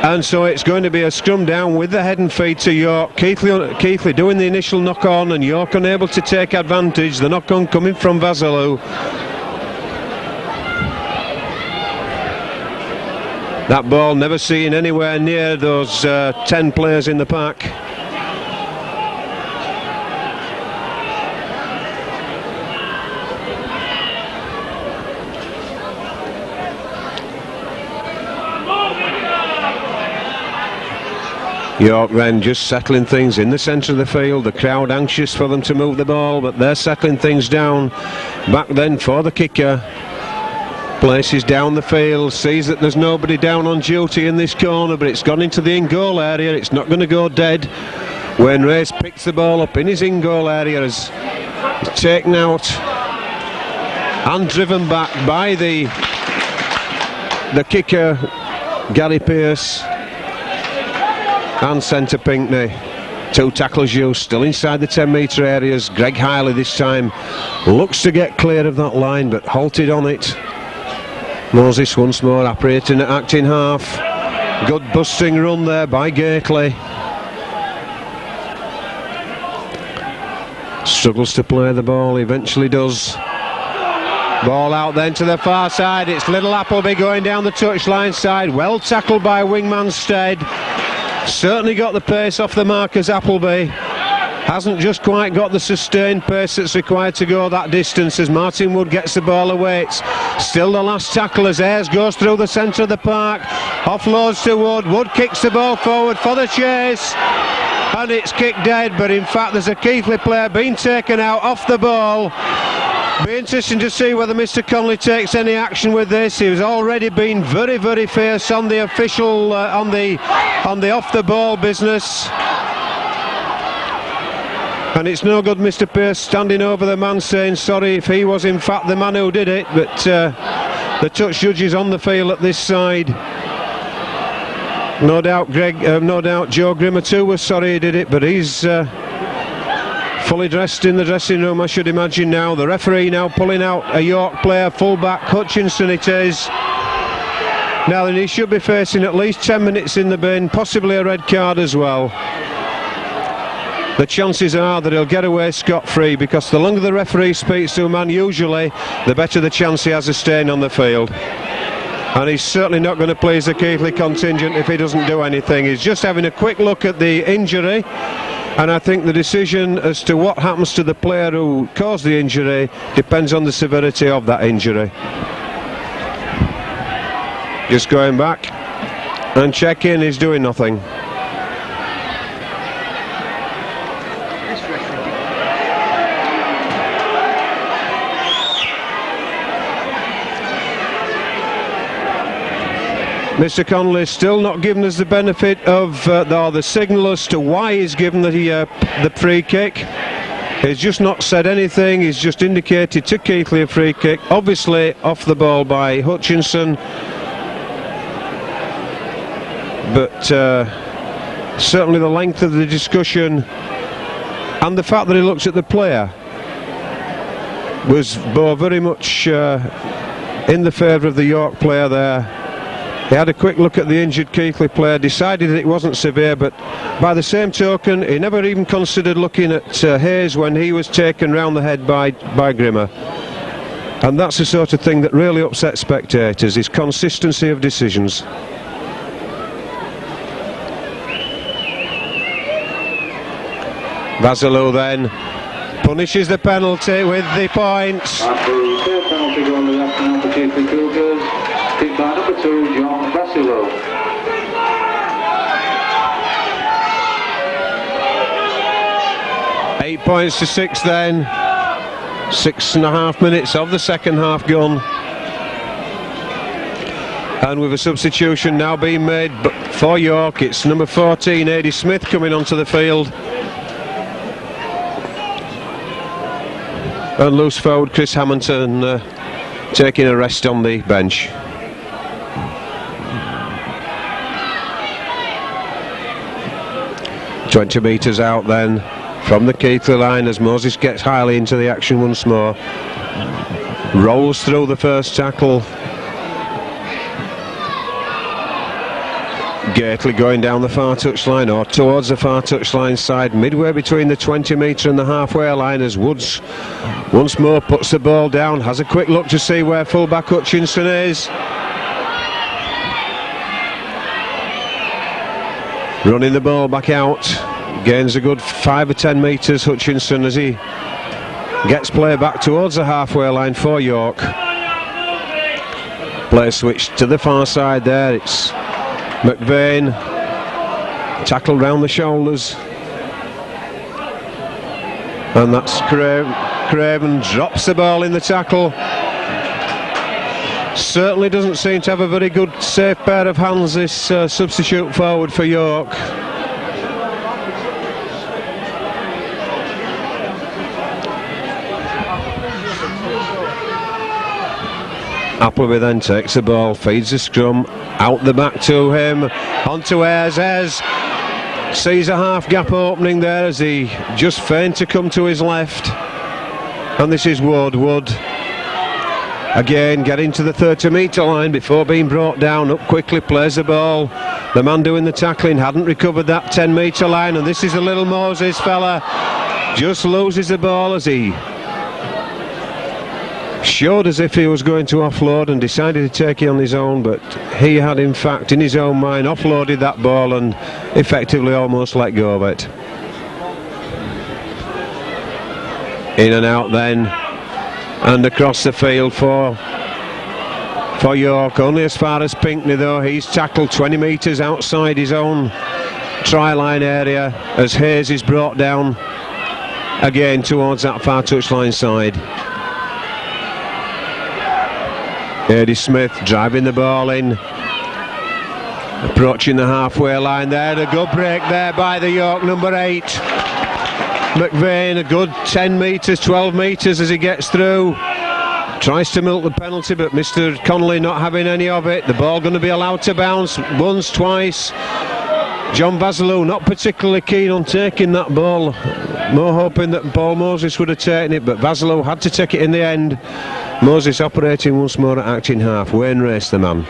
and so it's going to be a scrum down with the head and feet to York. Keighley doing the initial knock on and York unable to take advantage. The knock on coming from Vasilou. That ball never seen anywhere near those 10 players in the pack. York then just settling things in the centre of the field. The crowd anxious for them to move the ball, but they're settling things down. Back then for the kicker. Places down the field, sees that there's nobody down on duty in this corner, but it's gone into the in-goal area. It's not going to go dead. Wayne Race picks the ball up in his in-goal area, is taken out and driven back by the kicker, Gary Pearce, and centre Pinkney. 2 tackles used, still inside the 10-metre areas. Greg Keighley this time looks to get clear of that line, but halted on it. Moses once more operating at acting half. Good busting run there by Keighley. Struggles to play the ball, eventually does. Ball out then to the far side. It's Little Appleby going down the touchline side. Well tackled by wingman Stead. Certainly got the pace off the mark as Appleby. Hasn't just quite got the sustained pace that's required to go that distance as Martin Wood gets the ball away. It's still the last tackle as Ayres goes through the centre of the park. Offloads to Wood. Wood kicks the ball forward for the chase. And it's kicked dead, but in fact there's a Keighley player being taken out off the ball. Be interesting to see whether Mr. Conley takes any action with this. He's already been very, very fierce on the official, on the off the ball business. And it's no good Mr. Pearce standing over the man saying sorry if he was in fact the man who did it, but the touch judge is on the field at this side. No doubt Joe Grimmer too was sorry he did it, but he's fully dressed in the dressing room, I should imagine now. The referee now pulling out a York player, full-back Hutchinson it is. Now then he should be facing at least 10 minutes in the bin, possibly a red card as well. The chances are that he'll get away scot-free, because the longer the referee speaks to a man usually, the better the chance he has of staying on the field. And he's certainly not going to please the Keighley contingent if he doesn't do anything. He's just having a quick look at the injury, and I think the decision as to what happens to the player who caused the injury depends on the severity of that injury. Just going back and checking, he's doing nothing. Mr. Conley still not giving us the benefit of the signal as to why he's given the free kick. He's just not said anything. He's just indicated to Keighley a free kick, obviously off the ball by Hutchinson, but certainly the length of the discussion and the fact that he looks at the player was very much in the favour of the York player there. He had a quick look at the injured Keighley player, decided that it wasn't severe, but by the same token, he never even considered looking at Hayes when he was taken round the head by Grimmer. And that's the sort of thing that really upsets spectators, his consistency of decisions. Vasilou then punishes the penalty with the points. And the third penalty goal of the afternoon for Keighley Cougars, kicked by number 2, John Vasilou. Eight points to 6 then. 6.5 minutes of the second half gone. And with a substitution now being made for York, it's number 14, Eddie Smith, coming onto the field. And loose forward Chris Hamilton taking a rest on the bench. "20 metres out then from the Keighley line as Moses gets highly into the action once more. Rolls through the first tackle. Keighley going down the far touchline, or towards the far touchline side, midway between the 20 metre and the halfway line, as Woods once more puts the ball down, has a quick look to see where fullback Hutchinson is. Running the ball back out, gains a good 5 or 10 metres Hutchinson as he gets play back towards the halfway line for York. Play switched to the far side there, it's McVeigh, tackled round the shoulders, and that's Craven drops the ball in the tackle. Certainly doesn't seem to have a very good safe pair of hands, this substitute forward for York. Appleby then takes the ball, feeds the scrum, out the back to him, onto Ayres. Ayres sees a half gap opening there as he just feigned to come to his left. And this is Wood. Wood again getting to the 30 metre line before being brought down, up quickly, plays the ball. The man doing the tackling hadn't recovered that 10 metre line, and this is a little Moses fella, just loses the ball as he showed as if he was going to offload and decided to take it on his own, but he had in fact in his own mind offloaded that ball and effectively almost let go of it. In and out then, and across the field for York, only as far as Pinkney though. He's tackled 20 metres outside his own try line area as Hayes is brought down again towards that far touchline side. Eddie Smith driving the ball in, approaching the halfway line there. A good break there by the York number 8. McVeigh, a good 10 metres, 12 metres as he gets through. Tries to milk the penalty, but Mr. Connolly not having any of it. The ball going to be allowed to bounce once, twice. John Vasilou not particularly keen on taking that ball, more hoping that Paul Moses would have taken it, but Vasilou had to take it in the end. Moses operating once more at acting half. Wayne Race the man.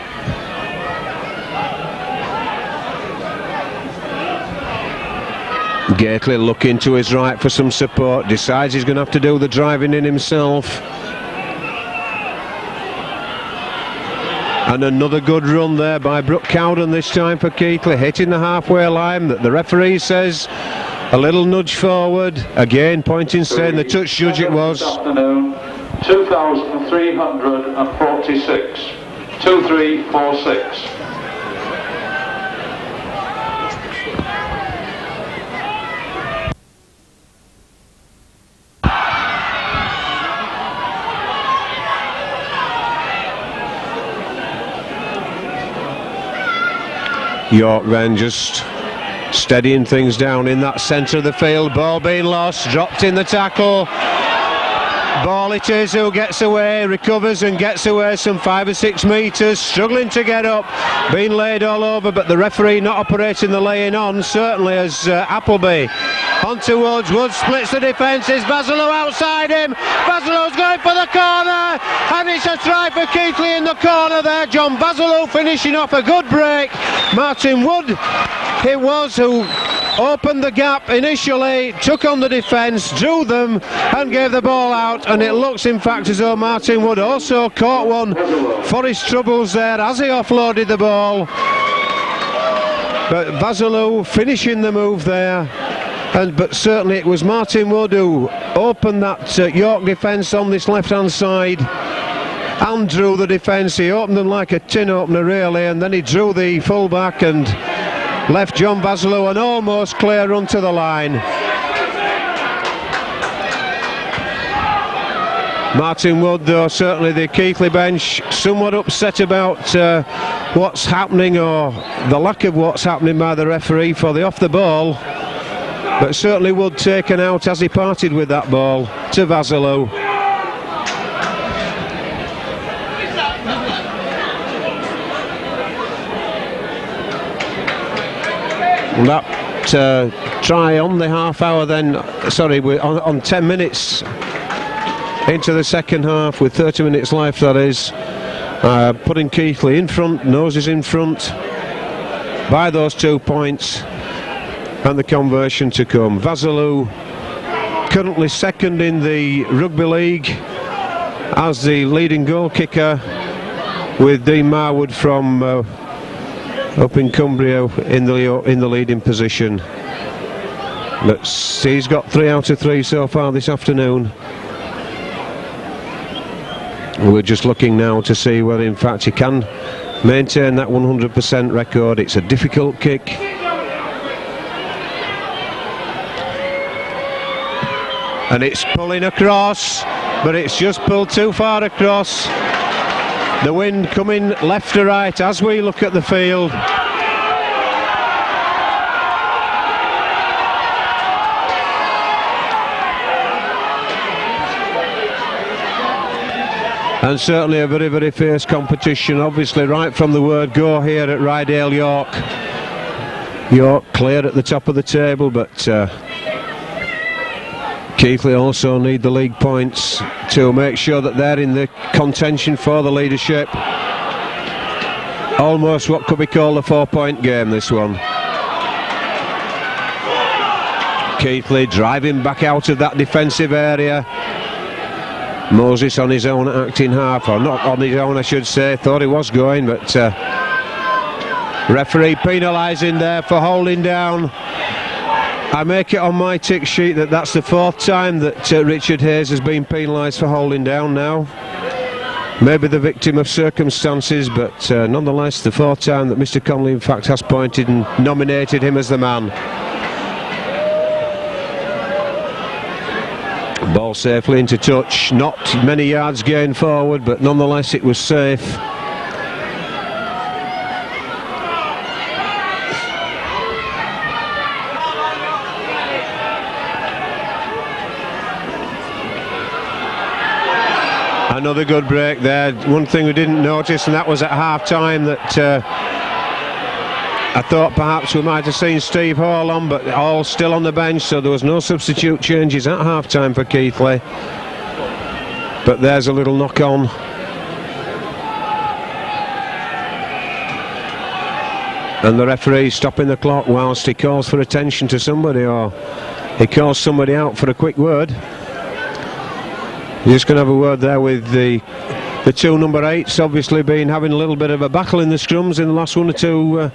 Keighley looking to his right for some support, decides he's going to have to do the driving in himself. And another good run there by Brooke Cowden, this time for Keighley, hitting the halfway line that the referee says a little nudge forward, again pointing, saying the touch judge it was. 2,346. 2346. York then just steadying things down in that centre of the field. Ball being lost, dropped in the tackle. Ball it is, who gets away, recovers and gets away some 5 or 6 metres, struggling to get up, being laid all over, but the referee not operating the laying on, certainly as Appleby. On towards Woods, splits the defence, is Basilou outside him, Basilou's going for the corner, and it's a try for Keighley in the corner there. John Basilou finishing off a good break. Martin Wood it was who opened the gap initially, took on the defence, drew them and gave the ball out, and it looks in fact as though Martin Wood also caught one for his troubles there as he offloaded the ball. But Basilou finishing the move there, but certainly it was Martin Wood who opened that York defence on this left hand side and drew the defence. He opened them like a tin opener really, and then he drew the full back and left John Basilou an almost clear run to the line. Martin Wood, though, certainly the Keighley bench somewhat upset about what's happening, or the lack of what's happening by the referee for the off the ball, but certainly Wood taken out as he parted with that ball to Basilou. That try on the half hour then, sorry, we're on 10 minutes into the second half with 30 minutes left, that is, putting Keighley in front, noses in front by those 2 points, and the conversion to come. Basilou currently second in the rugby league as the leading goal kicker, with Dean Marwood from up in Cumbria in the leading position. But he's got 3 out of 3 so far this afternoon. We're just looking now to see whether in fact he can maintain that 100% record. It's a difficult kick. And it's pulling across, but it's just pulled too far across. The wind coming left to right as we look at the field. And certainly a very, very fierce competition, obviously right from the word go here at Rydale York. York clear at the top of the table, but Keighley also need the league points to make sure that they're in the contention for the leadership. Almost what could be called a 4-point game, this one. Keighley driving back out of that defensive area. Moses on his own acting half, or not on his own I should say, thought he was going, but referee penalising there for holding down. I make it on my tick sheet that that's the 4th time that Richard Hayes has been penalised for holding down now. Maybe the victim of circumstances, but nonetheless the 4th time that Mr. Connolly in fact has pointed and nominated him as the man. Ball safely into touch, not many yards gained forward, but nonetheless it was safe. Another good break there. One thing we didn't notice, and that was at half time, that I thought perhaps we might have seen Steve Hall on, but all still on the bench, so there was no substitute changes at half time for Keighley. But there's a little knock on. And the referee stopping the clock whilst he calls for attention to somebody, or he calls somebody out for a quick word. You're just going to have a word there with the 2 number 8s, obviously been having a little bit of a battle in the scrums in the last 1 or 2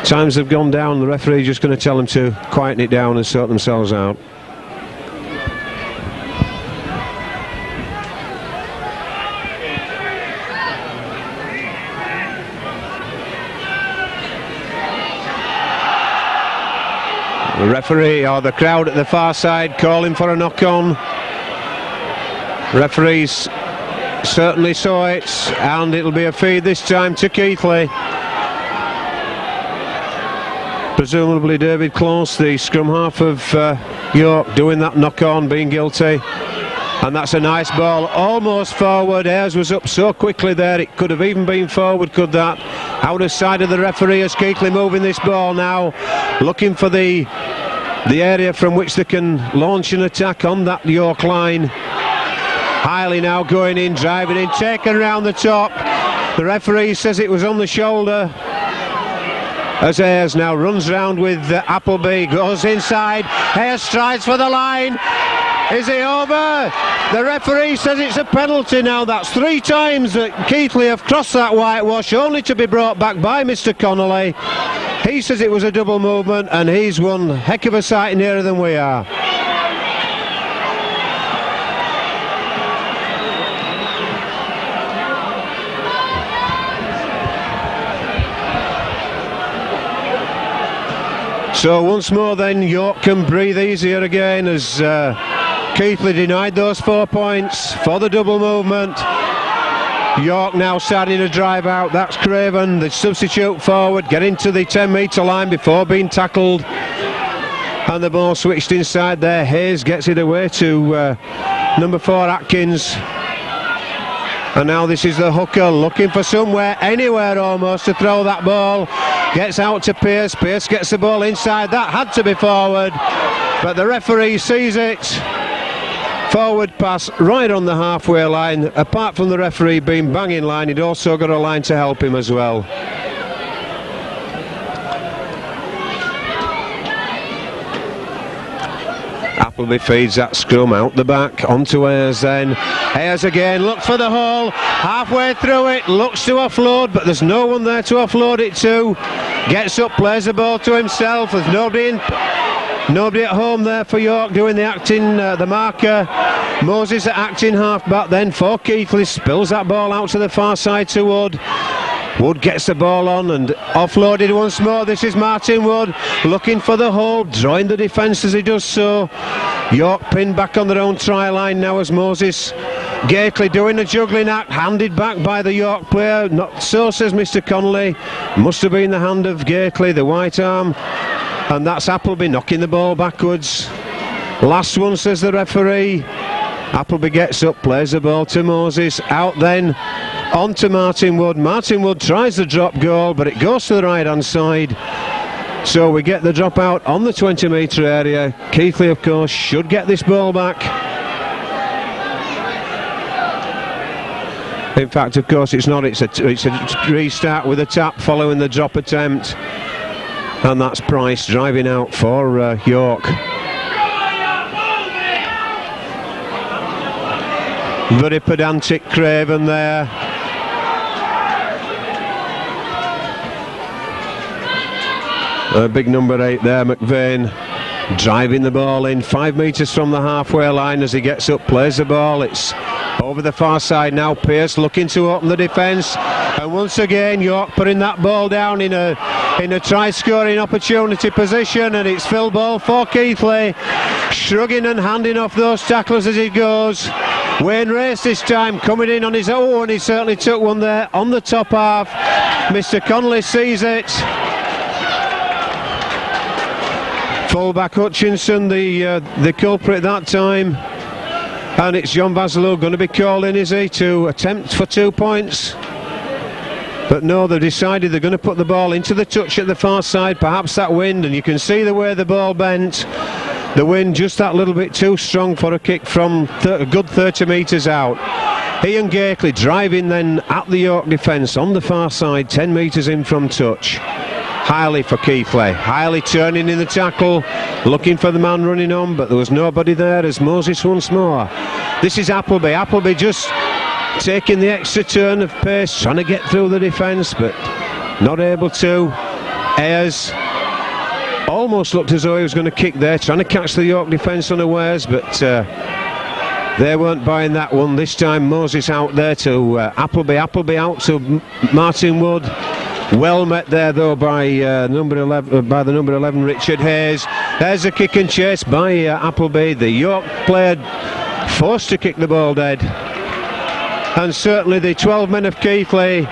times they've gone down. The referee just going to tell them to quieten it down and sort themselves out. The referee, or the crowd at the far side, calling for a knock on. Referees certainly saw it, and it'll be a feed this time to Keighley. Presumably David Close, the scrum half of York, doing that knock on, being guilty. And that's a nice ball, almost forward. Ayres was up so quickly there, it could have even been forward, could that? Out of sight of the referee as Keighley moving this ball now, looking for the area from which they can launch an attack on that York line. Keighley now going in, driving in, taken round the top. The referee says it was on the shoulder. As Ayres now runs round with Appleby, goes inside. Ayres strides for the line. Is it over? The referee says it's a penalty now. That's 3 times that Keighley have crossed that whitewash, only to be brought back by Mr. Connolly. He says it was a double movement, and he's one heck of a sight nearer than we are. So once more then, York can breathe easier again as Keighley denied those 4 points for the double movement. York now starting to drive out. That's Craven, the substitute forward, getting to the 10-metre line before being tackled. And the ball switched inside there. Hayes gets it away to number 4 Atkins. And now this is the hooker looking for somewhere, anywhere almost, to throw that ball. Gets out to Pearce. Pearce gets the ball inside. That had to be forward, but the referee sees it. Forward pass right on the halfway line. Apart from the referee being bang in line, he'd also got a line to help him as well. Appleby feeds that scrum out the back onto Ayres then. Ayres again, looks for the hole, halfway through it, looks to offload, but there's no one there to offload it to. Gets up, plays the ball to himself. There's nobody at home there for York doing the acting, the marker. Moses at acting half back then for Keighley, spills that ball out to the far side to Wood. Wood gets the ball on and offloaded once more. This is Martin Wood looking for the hole, drawing the defence as he does so. York pinned back on their own try line now as Moses Keighley doing the juggling act, handed back by the York player. Not so, says Mr. Connolly. Must have been the hand of Keighley, the white arm. And that's Appleby knocking the ball backwards. Last one, says the referee. Appleby gets up, plays the ball to Moses, out then on to Martin Wood. Martin Wood tries the drop goal, but it goes to the right hand side. So we get the drop out on the 20-metre area. Keighley, of course, should get this ball back. In fact, of course, it's not. It's a restart with a tap following the drop attempt. And that's Price driving out for York. Very pedantic Craven there. Big number 8 there, McVeigh, driving the ball in 5 metres from the halfway line as he gets up, plays the ball. It's over the far side now. Pearce looking to open the defence, and once again York putting that ball down in a try-scoring opportunity position, and it's fill ball for Keighley, shrugging and handing off those tacklers as he goes. Wayne Race this time coming in on his own. He certainly took one there on the top half. Mr. Connolly sees it. Fullback Hutchinson, the culprit that time. And it's John Basilou going to be called in, is he, to attempt for 2 points? But no, they've decided they're going to put the ball into the touch at the far side. Perhaps that wind, and you can see the way the ball bent. The wind just that little bit too strong for a kick from a good 30 metres out. Ian Keighley driving then at the York defence on the far side, 10 metres in from touch. Keighley for Keighley. Keighley turning in the tackle, looking for the man running on, but there was nobody there as Moses once more. This is Appleby. Appleby just taking the extra turn of pace, trying to get through the defence, but not able to. Ayres almost looked as though he was going to kick there, trying to catch the York defence unawares, but they weren't buying that one. This time Moses out there to Appleby. Appleby out to Martin Wood. Well met there though by the number 11 Richard Hayes. There's a kick and chase by Appleby. The York player forced to kick the ball dead, and certainly the 12 men of Keighley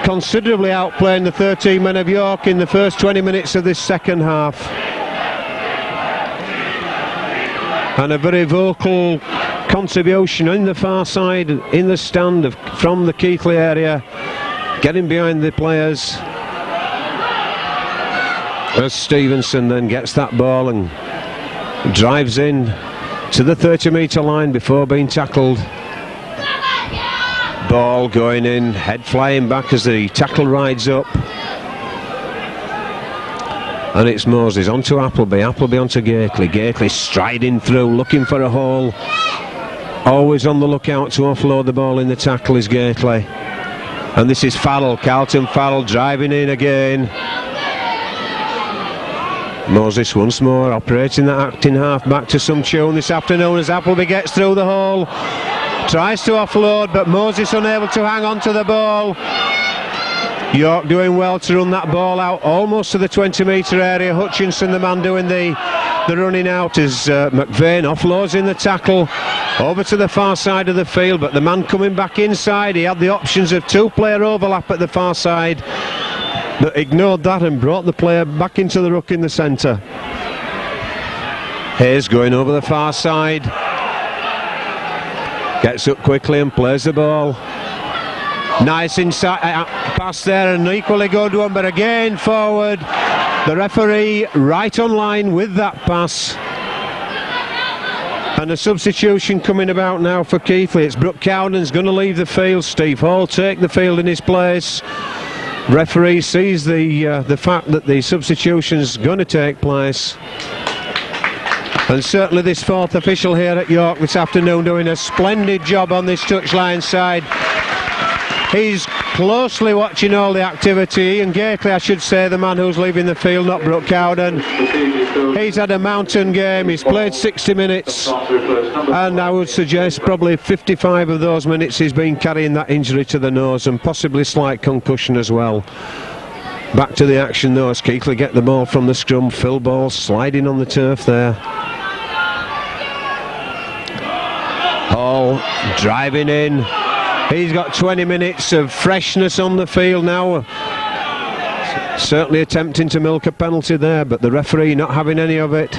considerably outplaying the 13 men of York in the first 20 minutes of this second half. And a very vocal contribution in the far side, in the stand from the Keighley area, getting behind the players. As Stevenson then gets that ball and drives in to the 30-metre line before being tackled. Ball going in, head flying back as the tackle rides up. And it's Moses onto Appleby, Appleby onto Keighley, Keighley striding through, looking for a hole. Always on the lookout to offload the ball in the tackle is Keighley. And this is Farrell, Carlton Farrell driving in again. Moses once more operating that acting half back to some tune this afternoon as Appleby gets through the hole. Tries to offload, but Moses unable to hang on to the ball. York doing well to run that ball out almost to the 20-metre area. Hutchinson, the man doing the running out, as McVeigh offloads in the tackle over to the far side of the field, but the man coming back inside, he had the options of two-player overlap at the far side, but ignored that and brought the player back into the ruck in the centre. Hayes going over the far side, gets up quickly and plays the ball. Nice inside pass there, an equally good one, but again forward. The referee right on line with that pass. And a substitution coming about now for Keighley. It's Brooke Cowden's going to leave the field. Steve Hall take the field in his place. Referee sees the fact that the substitution's going to take place. And certainly this fourth official here at York this afternoon doing a splendid job on this touchline side. He's closely watching all the activity, and Keighley, I should say, the man who's leaving the field, not Brooke Cowden. He's had a mountain game, he's played 60 minutes, and I would suggest probably 55 of those minutes he's been carrying that injury to the nose and possibly slight concussion as well. Back to the action though as Keighley get the ball from the scrum. Phil Ball sliding on the turf there. Hall driving in. He's got 20 minutes of freshness on the field now. Certainly attempting to milk a penalty there, but the referee not having any of it.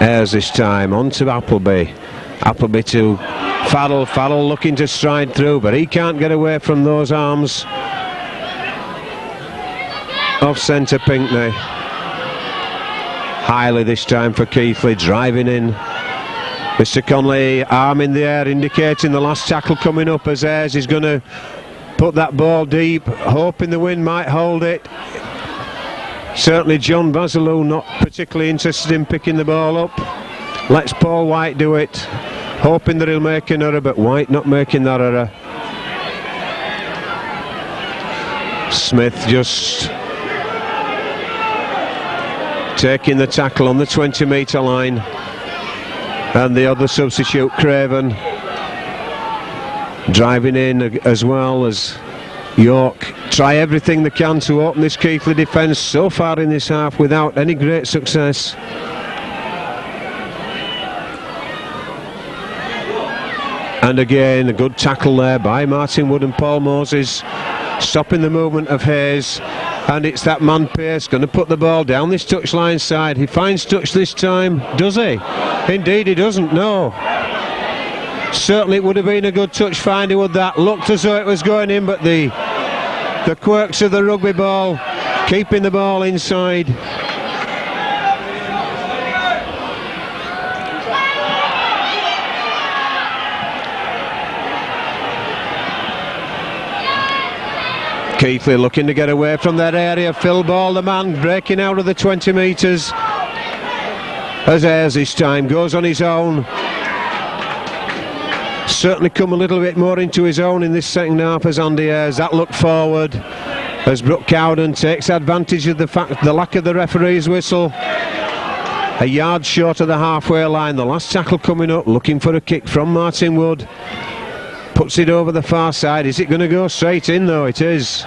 Ayres this time, on to Appleby. Appleby to Farrell. Farrell looking to stride through, but he can't get away from those arms of centre Pinkney. Highly this time for Keighley, driving in. Mr. Conley, arm in the air, indicating the last tackle coming up as Ayres is going to put that ball deep, hoping the wind might hold it. Certainly John Basilou not particularly interested in picking the ball up. Lets Paul White do it, hoping that he'll make an error, but White not making that error. Smith just taking the tackle on the 20-metre line. And the other substitute, Craven, driving in as well as York try everything they can to open this Keighley defence so far in this half without any great success. And again a good tackle there by Martin Wood and Paul Moses, stopping the movement of Hayes. And it's that man Pearce going to put the ball down this touchline side. He finds touch this time, does he? Indeed he doesn't, no. Certainly it would have been a good touch finder with that. Looked as though it was going in, but the quirks of the rugby ball, keeping the ball inside. Keighley looking to get away from that area. Phil Ball, the man, breaking out of the 20 metres. As Ayres this time goes on his own. Certainly come a little bit more into his own in this second half as Andy Ayres. That look forward as Brooke Cowden takes advantage of the lack of the referee's whistle. A yard short of the halfway line. The last tackle coming up, looking for a kick from Martin Wood. Puts it over the far side. Is it going to go straight in though? It is.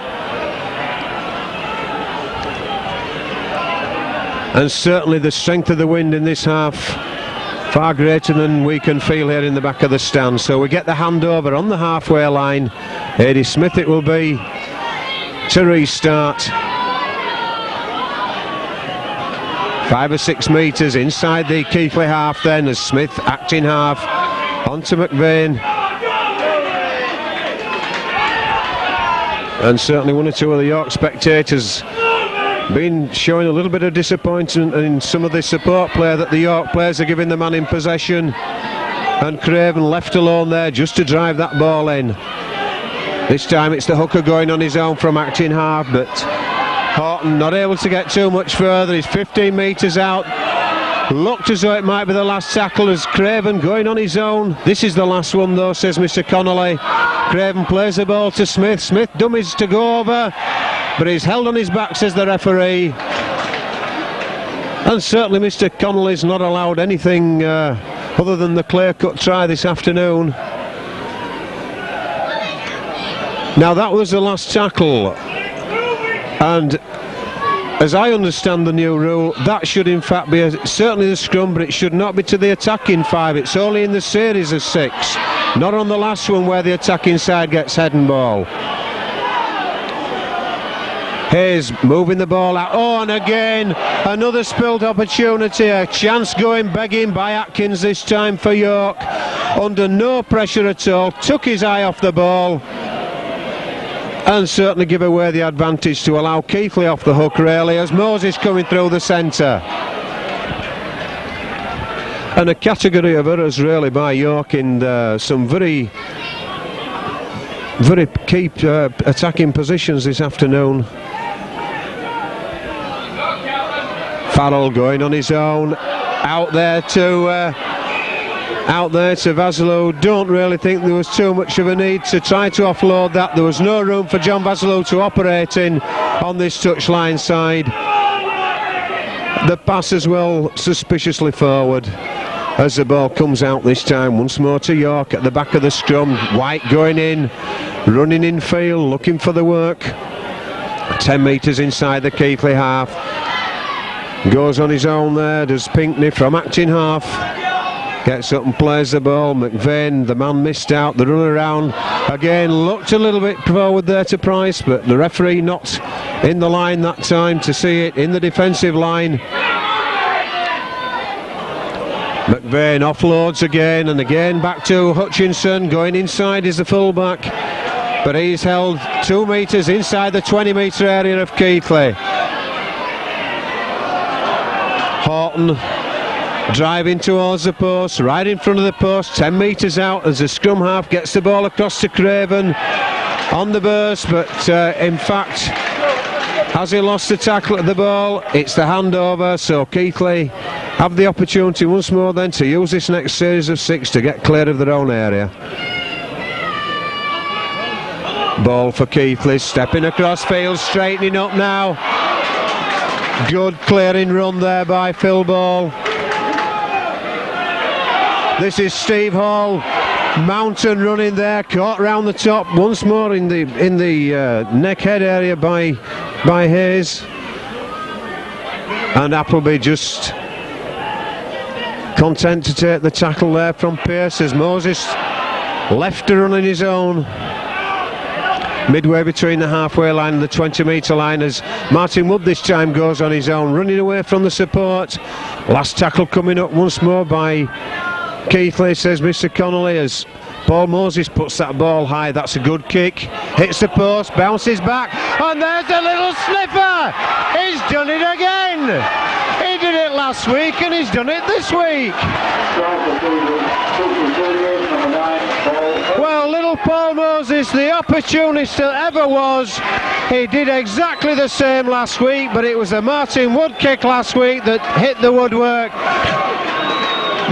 And certainly the strength of the wind in this half far greater than we can feel here in the back of the stand. So we get the handover on the halfway line. Eddie Smith it will be to restart. 5 or 6 metres inside the Keighley half then, as Smith, acting half, onto McVeigh. And certainly one or two of the York spectators been showing a little bit of disappointment in some of the support play that the York players are giving the man in possession. And Craven left alone there just to drive that ball in. This time it's the hooker going on his own from acting half, but Horton not able to get too much further. He's 15 metres out. Looked as though it might be the last tackle as Craven going on his own. This is the last one though, says Mr. Connolly. Craven plays the ball to Smith. Smith dummies to go over, but he's held on his back, says the referee. And certainly Mr. Connolly's not allowed anything other than the clear-cut try this afternoon. Now that was the last tackle, and as I understand the new rule, that should in fact be certainly the scrum, but it should not be to the attacking 5. It's only in the series of 6, not on the last one where the attacking side gets head and ball. Hayes moving the ball out. Oh, and again another spilled opportunity. A chance going begging by Atkins this time for York. Under no pressure at all. Took his eye off the ball. And certainly give away the advantage to allow Keighley off the hook really, as Moses coming through the centre. And a category of errors really by York in some very key attacking positions this afternoon. Farrell going on his own, out there to Vasilou. Don't really think there was too much of a need to try to offload that. There was no room for John Vasilou to operate in on this touchline side. The pass as well suspiciously forward as the ball comes out this time once more to York at the back of the scrum. White going in, running in field, looking for the work. 10 metres inside the Keighley half. Goes on his own there, does Pinkney from acting half. Gets up and plays the ball. McVeigh, the man missed out. The run around again looked a little bit forward there to Price, but the referee not in the line that time to see it in the defensive line. McVeigh offloads again and again back to Hutchinson. Going inside is the fullback, but he's held 2 metres inside the 20-metre area of Keighley. Horton driving towards the post, right in front of the post, 10 metres out as the scrum half gets the ball across to Craven on the burst, but in fact, has he lost the tackle at the ball? It's the handover, so Keighley have the opportunity once more then to use this next series of 6 to get clear of their own area. Ball for Keighley, stepping across field, straightening up now. Good clearing run there by Phil Ball. This is Steve Hall, mountain running there, caught round the top once more in the neck head area by Hayes, and Appleby just content to take the tackle there from Pearce as Moses left to run on his own. Midway between the halfway line and the 20-metre line as Martin Wood this time goes on his own, running away from the support. Last tackle coming up once more by Keighley, says Mr. Connolly, as Paul Moses puts that ball high. That's a good kick, hits the post, bounces back, and there's a little sniffer. He's done it again. He did it last week and he's done it this week. Well, little Paul Moses, the opportunist that ever was, he did exactly the same last week, but it was a Martin Wood kick last week that hit the woodwork.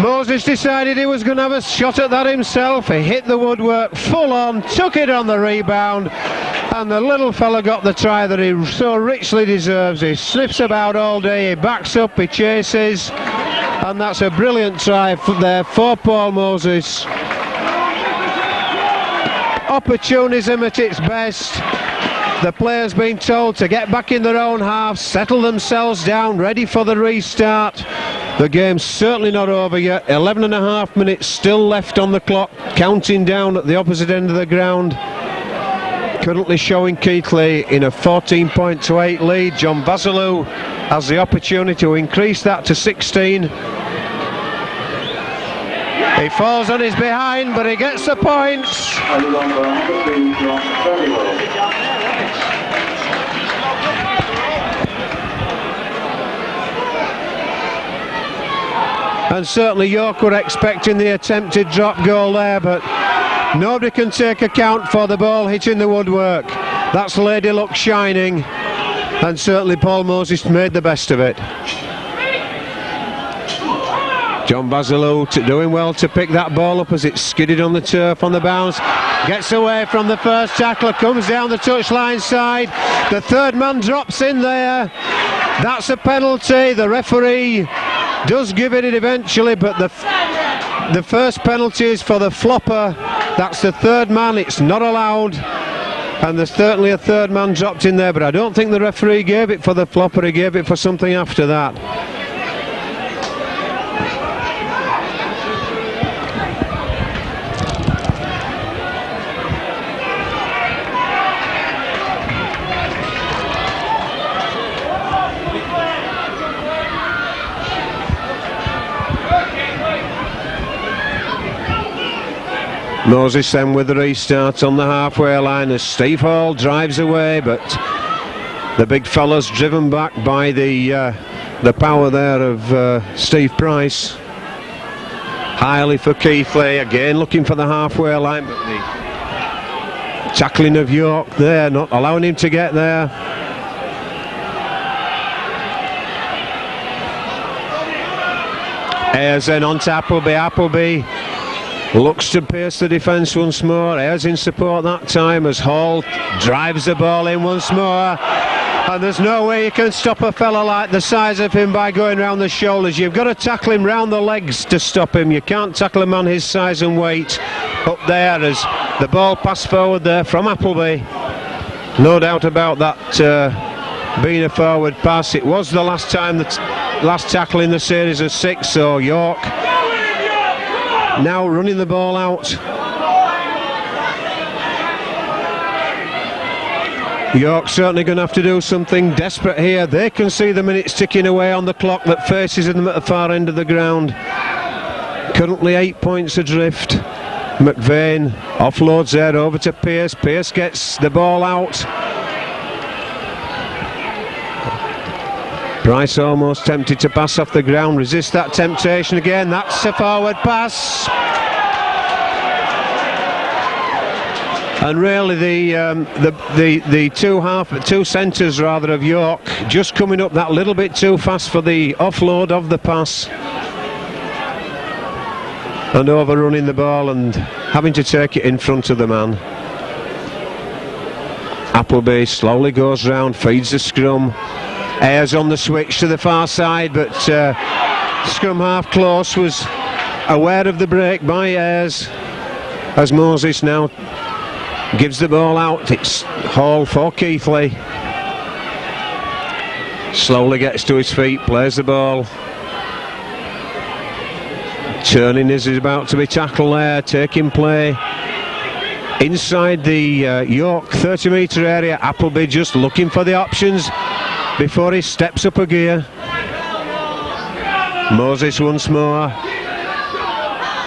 Moses decided he was going to have a shot at that himself. He hit the woodwork full on, took it on the rebound, and the little fella got the try that he so richly deserves. He sniffs about all day, he backs up, he chases, and that's a brilliant try there for Paul Moses. Opportunism at its best. The players being told to get back in their own half, settle themselves down, ready for the restart. The game's certainly not over yet. 11.5 minutes still left on the clock, counting down at the opposite end of the ground. currently showing Keighley in a 14-point-8 lead. John Basilou has the opportunity to increase that to 16. He falls on his behind, but he gets the points. And certainly York were expecting the attempted drop goal there, but nobody can take account for the ball hitting the woodwork. That's Lady Luck shining, and certainly Paul Moses made the best of it. John Basilou doing well to pick that ball up as it skidded on the turf on the bounce. Gets away from the first tackler, comes down the touchline side. The third man drops in there. That's a penalty. The referee does give it eventually, but the first penalty is for the flopper. That's the third man. It's not allowed. And there's certainly a third man dropped in there, but I don't think the referee gave it for the flopper. He gave it for something after that. Moses then with the restart on the halfway line as Steve Hall drives away, but the big fella's driven back by the power there of Steve Price. Highly for Keighley, again looking for the halfway line, but the tackling of York there, not allowing him to get there. Ayres then on to Appleby. Appleby looks to pierce the defence once more. Ayres in support that time as Hall drives the ball in once more. And there's no way you can stop a fella like the size of him by going round the shoulders. You've got to tackle him round the legs to stop him. You can't tackle a man his size and weight up there as the ball passed forward there from Appleby. No doubt about that being a forward pass. It was the last time, last tackle in the series of 6, so York now running the ball out. York certainly going to have to do something desperate here. They can see the minutes ticking away on the clock that faces them at the far end of the ground. Currently 8 points adrift. McVeigh offloads there over to Pearce. Pearce gets the ball out. Price almost tempted to pass off the ground, resist that temptation again. That's a forward pass. And really the two centres rather of York just coming up that little bit too fast for the offload of the pass. And overrunning the ball and having to take it in front of the man. Appleby slowly goes round, feeds the scrum. Ayres on the switch to the far side, but scrum half close was aware of the break by Ayres as Moses now gives the ball out. It's Hall for Keighley. Slowly gets to his feet, plays the ball. Turning as he's about to be tackled there, taking play inside the York 30-metre area. Appleby just looking for the options before he steps up a gear. Moses once more.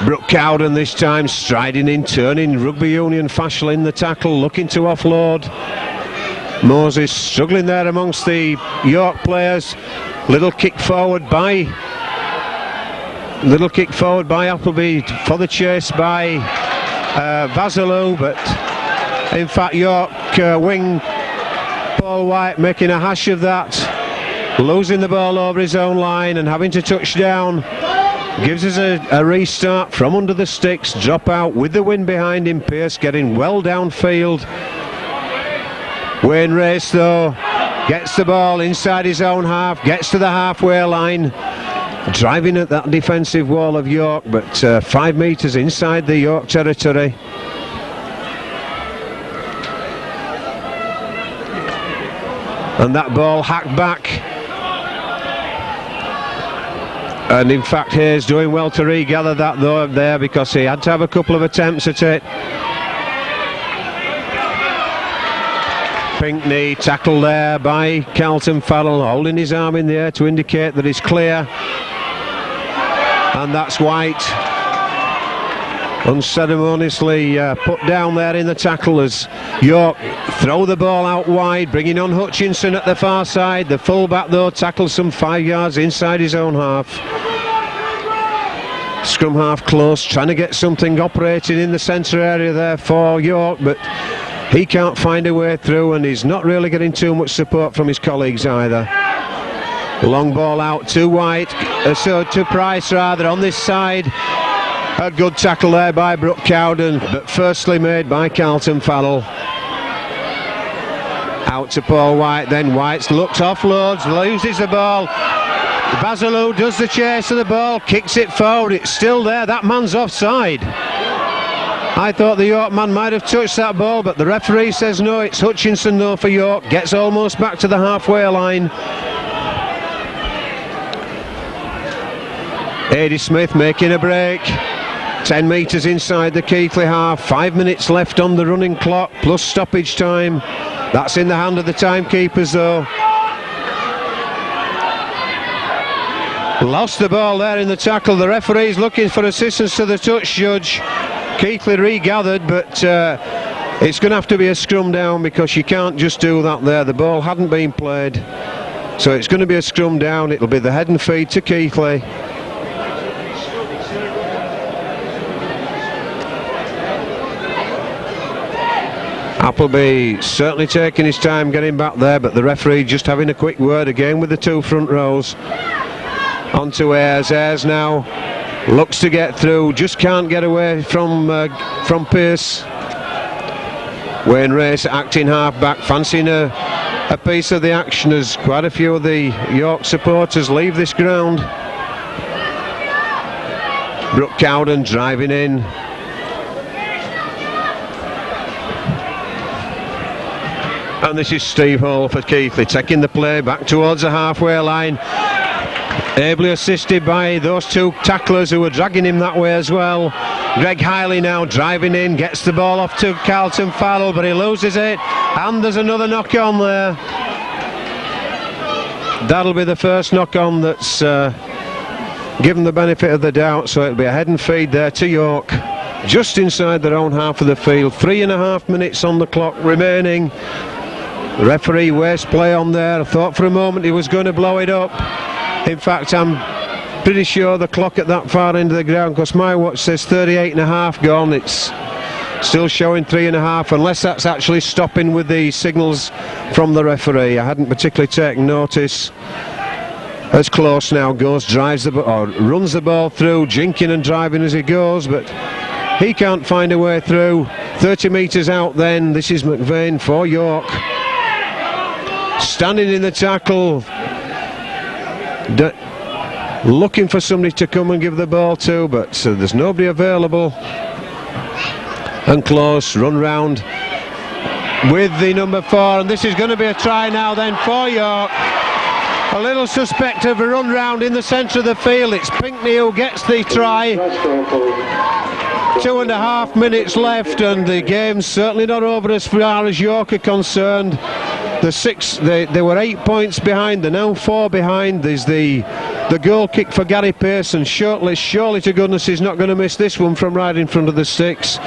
Brooke Cowden this time striding in, turning rugby union fashion in the tackle, looking to offload. Moses struggling there amongst the York players. Little kick forward by Appleby for the chase by Basilou, but in fact York wing Paul White making a hash of that, losing the ball over his own line and having to touch down. Gives us a restart from under the sticks, drop out with the wind behind him. Pearce getting well downfield. Wayne Race though gets the ball inside his own half, gets to the halfway line, driving at that defensive wall of York, but 5 metres inside the York territory. And that ball hacked back. And in fact Hayes doing well to regather that though there, because he had to have a couple of attempts at it. Pinkney, tackle there by Carlton Farrell, holding his arm in the air to indicate that he's clear. And that's White, unceremoniously put down there in the tackle as York throw the ball out wide, bringing on Hutchinson at the far side. The full-back though tackles some 5 yards inside his own half. Scrum half close, trying to get something operating in the centre area there for York, but he can't find a way through, and he's not really getting too much support from his colleagues either. Long ball out to White, to Price rather, on this side. A good tackle there by Brooke Cowden, but firstly made by Carlton Farrell. Out to Paul White, then White looks offloads, loses the ball. Basilou does the chase of the ball, kicks it forward, it's still there, that man's offside. I thought the York man might have touched that ball, but the referee says no, it's Hutchinson though for York, gets almost back to the halfway line. Adi Smith making a break, 10 metres inside the Keighley half, 5 minutes left on the running clock, plus stoppage time. That's in the hand of the timekeepers though. Lost the ball there in the tackle, the referee's looking for assistance to the touch judge. Keighley regathered, but it's going to have to be a scrum down because you can't just do that there. The ball hadn't been played, so it's going to be a scrum down. It'll be the head and feed to Keighley. Appleby certainly taking his time getting back there, but the referee just having a quick word again with the two front rows. On to Ayres. Ayres now looks to get through, just can't get away from Pearce. Wayne Race acting half-back, fancying a piece of the action as quite a few of the York supporters leave this ground. Brooke Cowden driving in. And this is Steve Hall for Keighley, taking the play back towards the halfway line. Ably assisted by those two tacklers who were dragging him that way as well. Greg Keighley now driving in, gets the ball off to Carlton Farrell, but he loses it. And there's another knock-on there. That'll be the first knock-on that's given the benefit of the doubt, so it'll be a head and feed there to York. Just inside their own half of the field. 3.5 minutes on the clock remaining. The referee wastes play on there. I thought for a moment he was going to blow it up. In fact, I'm pretty sure the clock at that far end of the ground, because my watch says 38.5 gone, it's still showing 3.5, unless that's actually stopping with the signals from the referee. I hadn't particularly taken notice. As close now goes, drives the or runs the ball through, jinking and driving as he goes, but he can't find a way through. 30 metres out then. This is McVeigh for York, standing in the tackle, looking for somebody to come and give the ball to, but there's nobody available. And close, run round with the number 4, and this is going to be a try now then for York. A little suspect of a run round in the centre of the field. It's Pinkney who gets the try. 2.5 minutes left, and the game's certainly not over as far as York are concerned. They were 8 points behind, they're now 4 behind. There's the goal kick for Gary Pearson. Surely to goodness he's not going to miss this one from right in front of the sticks.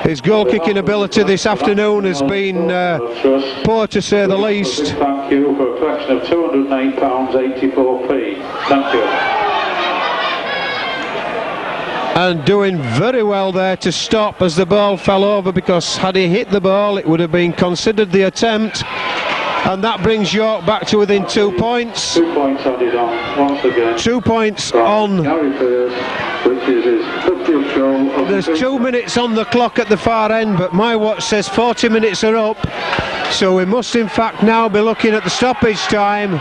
His goal kicking ability this afternoon has been poor to say the least. Thank you for a collection of £208.84p. Thank you. And doing very well there to stop as the ball fell over, because had he hit the ball it would have been considered the attempt. And that brings York back to within 2 points. 2 points added on once again. 2 points on. Gary Pearce, which is his 50th goal of There's 2 minutes on the clock at the far end, but my watch says 40 minutes are up. So we must in fact now be looking at the stoppage time.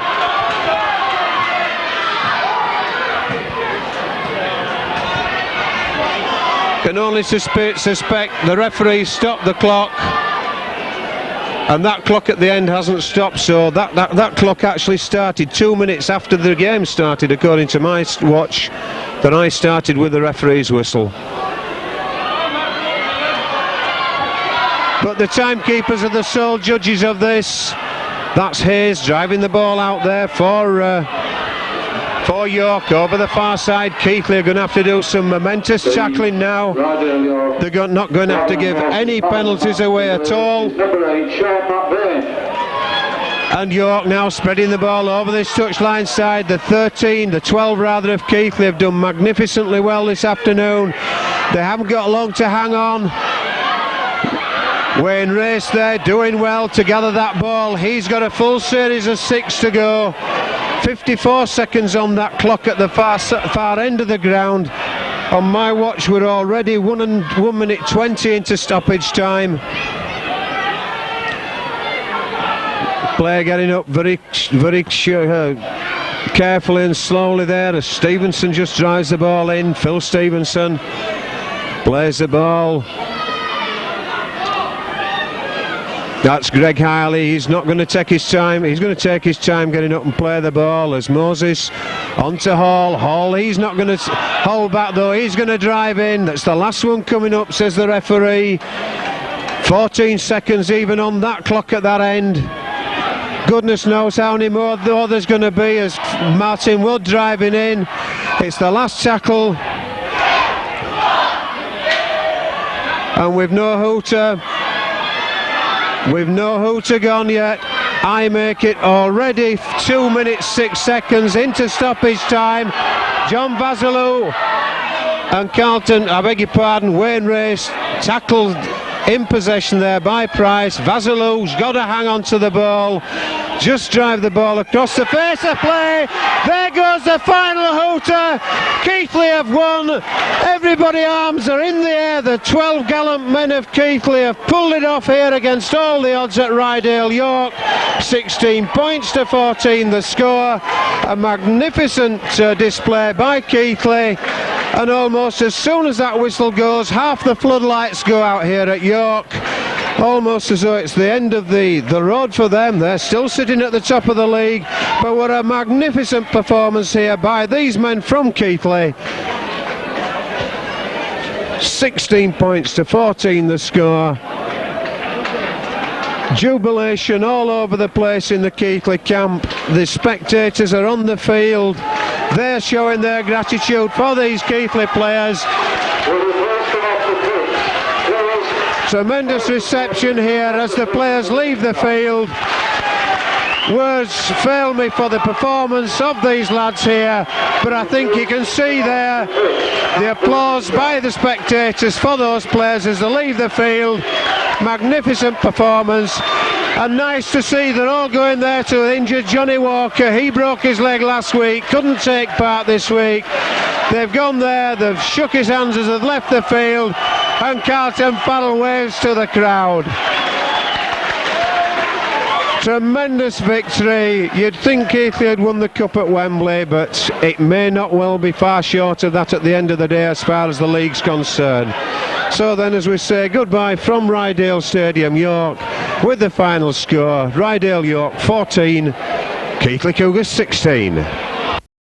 Can only suspect the referee stopped the clock, and that clock at the end hasn't stopped, so that clock actually started 2 minutes after the game started, according to my watch, that I started with the referee's whistle. But the timekeepers are the sole judges of this. That's Hayes driving the ball out there for York over the far side. Keighley are going to have to do some momentous tackling now. They're not going to have to give any penalties away at all. And York now spreading the ball over this touchline side. The 12 rather of Keighley have done magnificently well this afternoon. They haven't got long to hang on. Wayne Race there doing well to gather that ball. He's got a full series of 6 to go. 54 seconds on that clock at the far end of the ground. On my watch we're already 1 minute 20 into stoppage time. Player getting up very carefully and slowly there as Stevenson just drives the ball in. Phil Stevenson plays the ball. That's Greg Keighley. He's not going to take his time. He's going to take his time getting up and play the ball as Moses onto Hall. Hall, he's not going to hold back though. He's going to drive in. That's the last one coming up, says the referee. 14 seconds even on that clock at that end. Goodness knows how many more though there's going to be as Martin Wood driving in. It's the last tackle. And with no hooter. With no hooter gone yet, I make it already 2 minutes 6 seconds into stoppage time. John Vasilou and Carlton, I beg your pardon, Wayne Race tackled in possession there by Price. Vasilou's got to hang on to the ball, just drive the ball across the face of play. There goes the final hooter. Keighley have won. Everybody arms are in the air. The 12 gallant men of Keighley have pulled it off here against all the odds at Rydale York. 16 points to 14 the score. A magnificent display by Keighley. And almost as soon as that whistle goes, half the floodlights go out here at York. Almost as though it's the end of the road for them. They're still sitting at the top of the league, but what a magnificent performance here by these men from Keighley. 16 points to 14 the score. Jubilation all over the place in the Keighley camp. The spectators are on the field. They're showing their gratitude for these Keighley players. Tremendous reception here as the players leave the field. Words fail me for the performance of these lads here, but I think you can see there the applause by the spectators for those players as they leave the field. Magnificent performance, and nice to see they're all going there to injured Johnny Walker. He broke his leg last week, couldn't take part this week. They've gone there, they've shook his hands as they've left the field, and Carlton Paddle waves to the crowd. Tremendous victory. You'd think Keighley had won the cup at Wembley, but it may not well be far short of that at the end of the day as far as the league's concerned. So then, as we say goodbye from Rydale Stadium, York, with the final score, Rydale York 14, Keighley Cougars 16.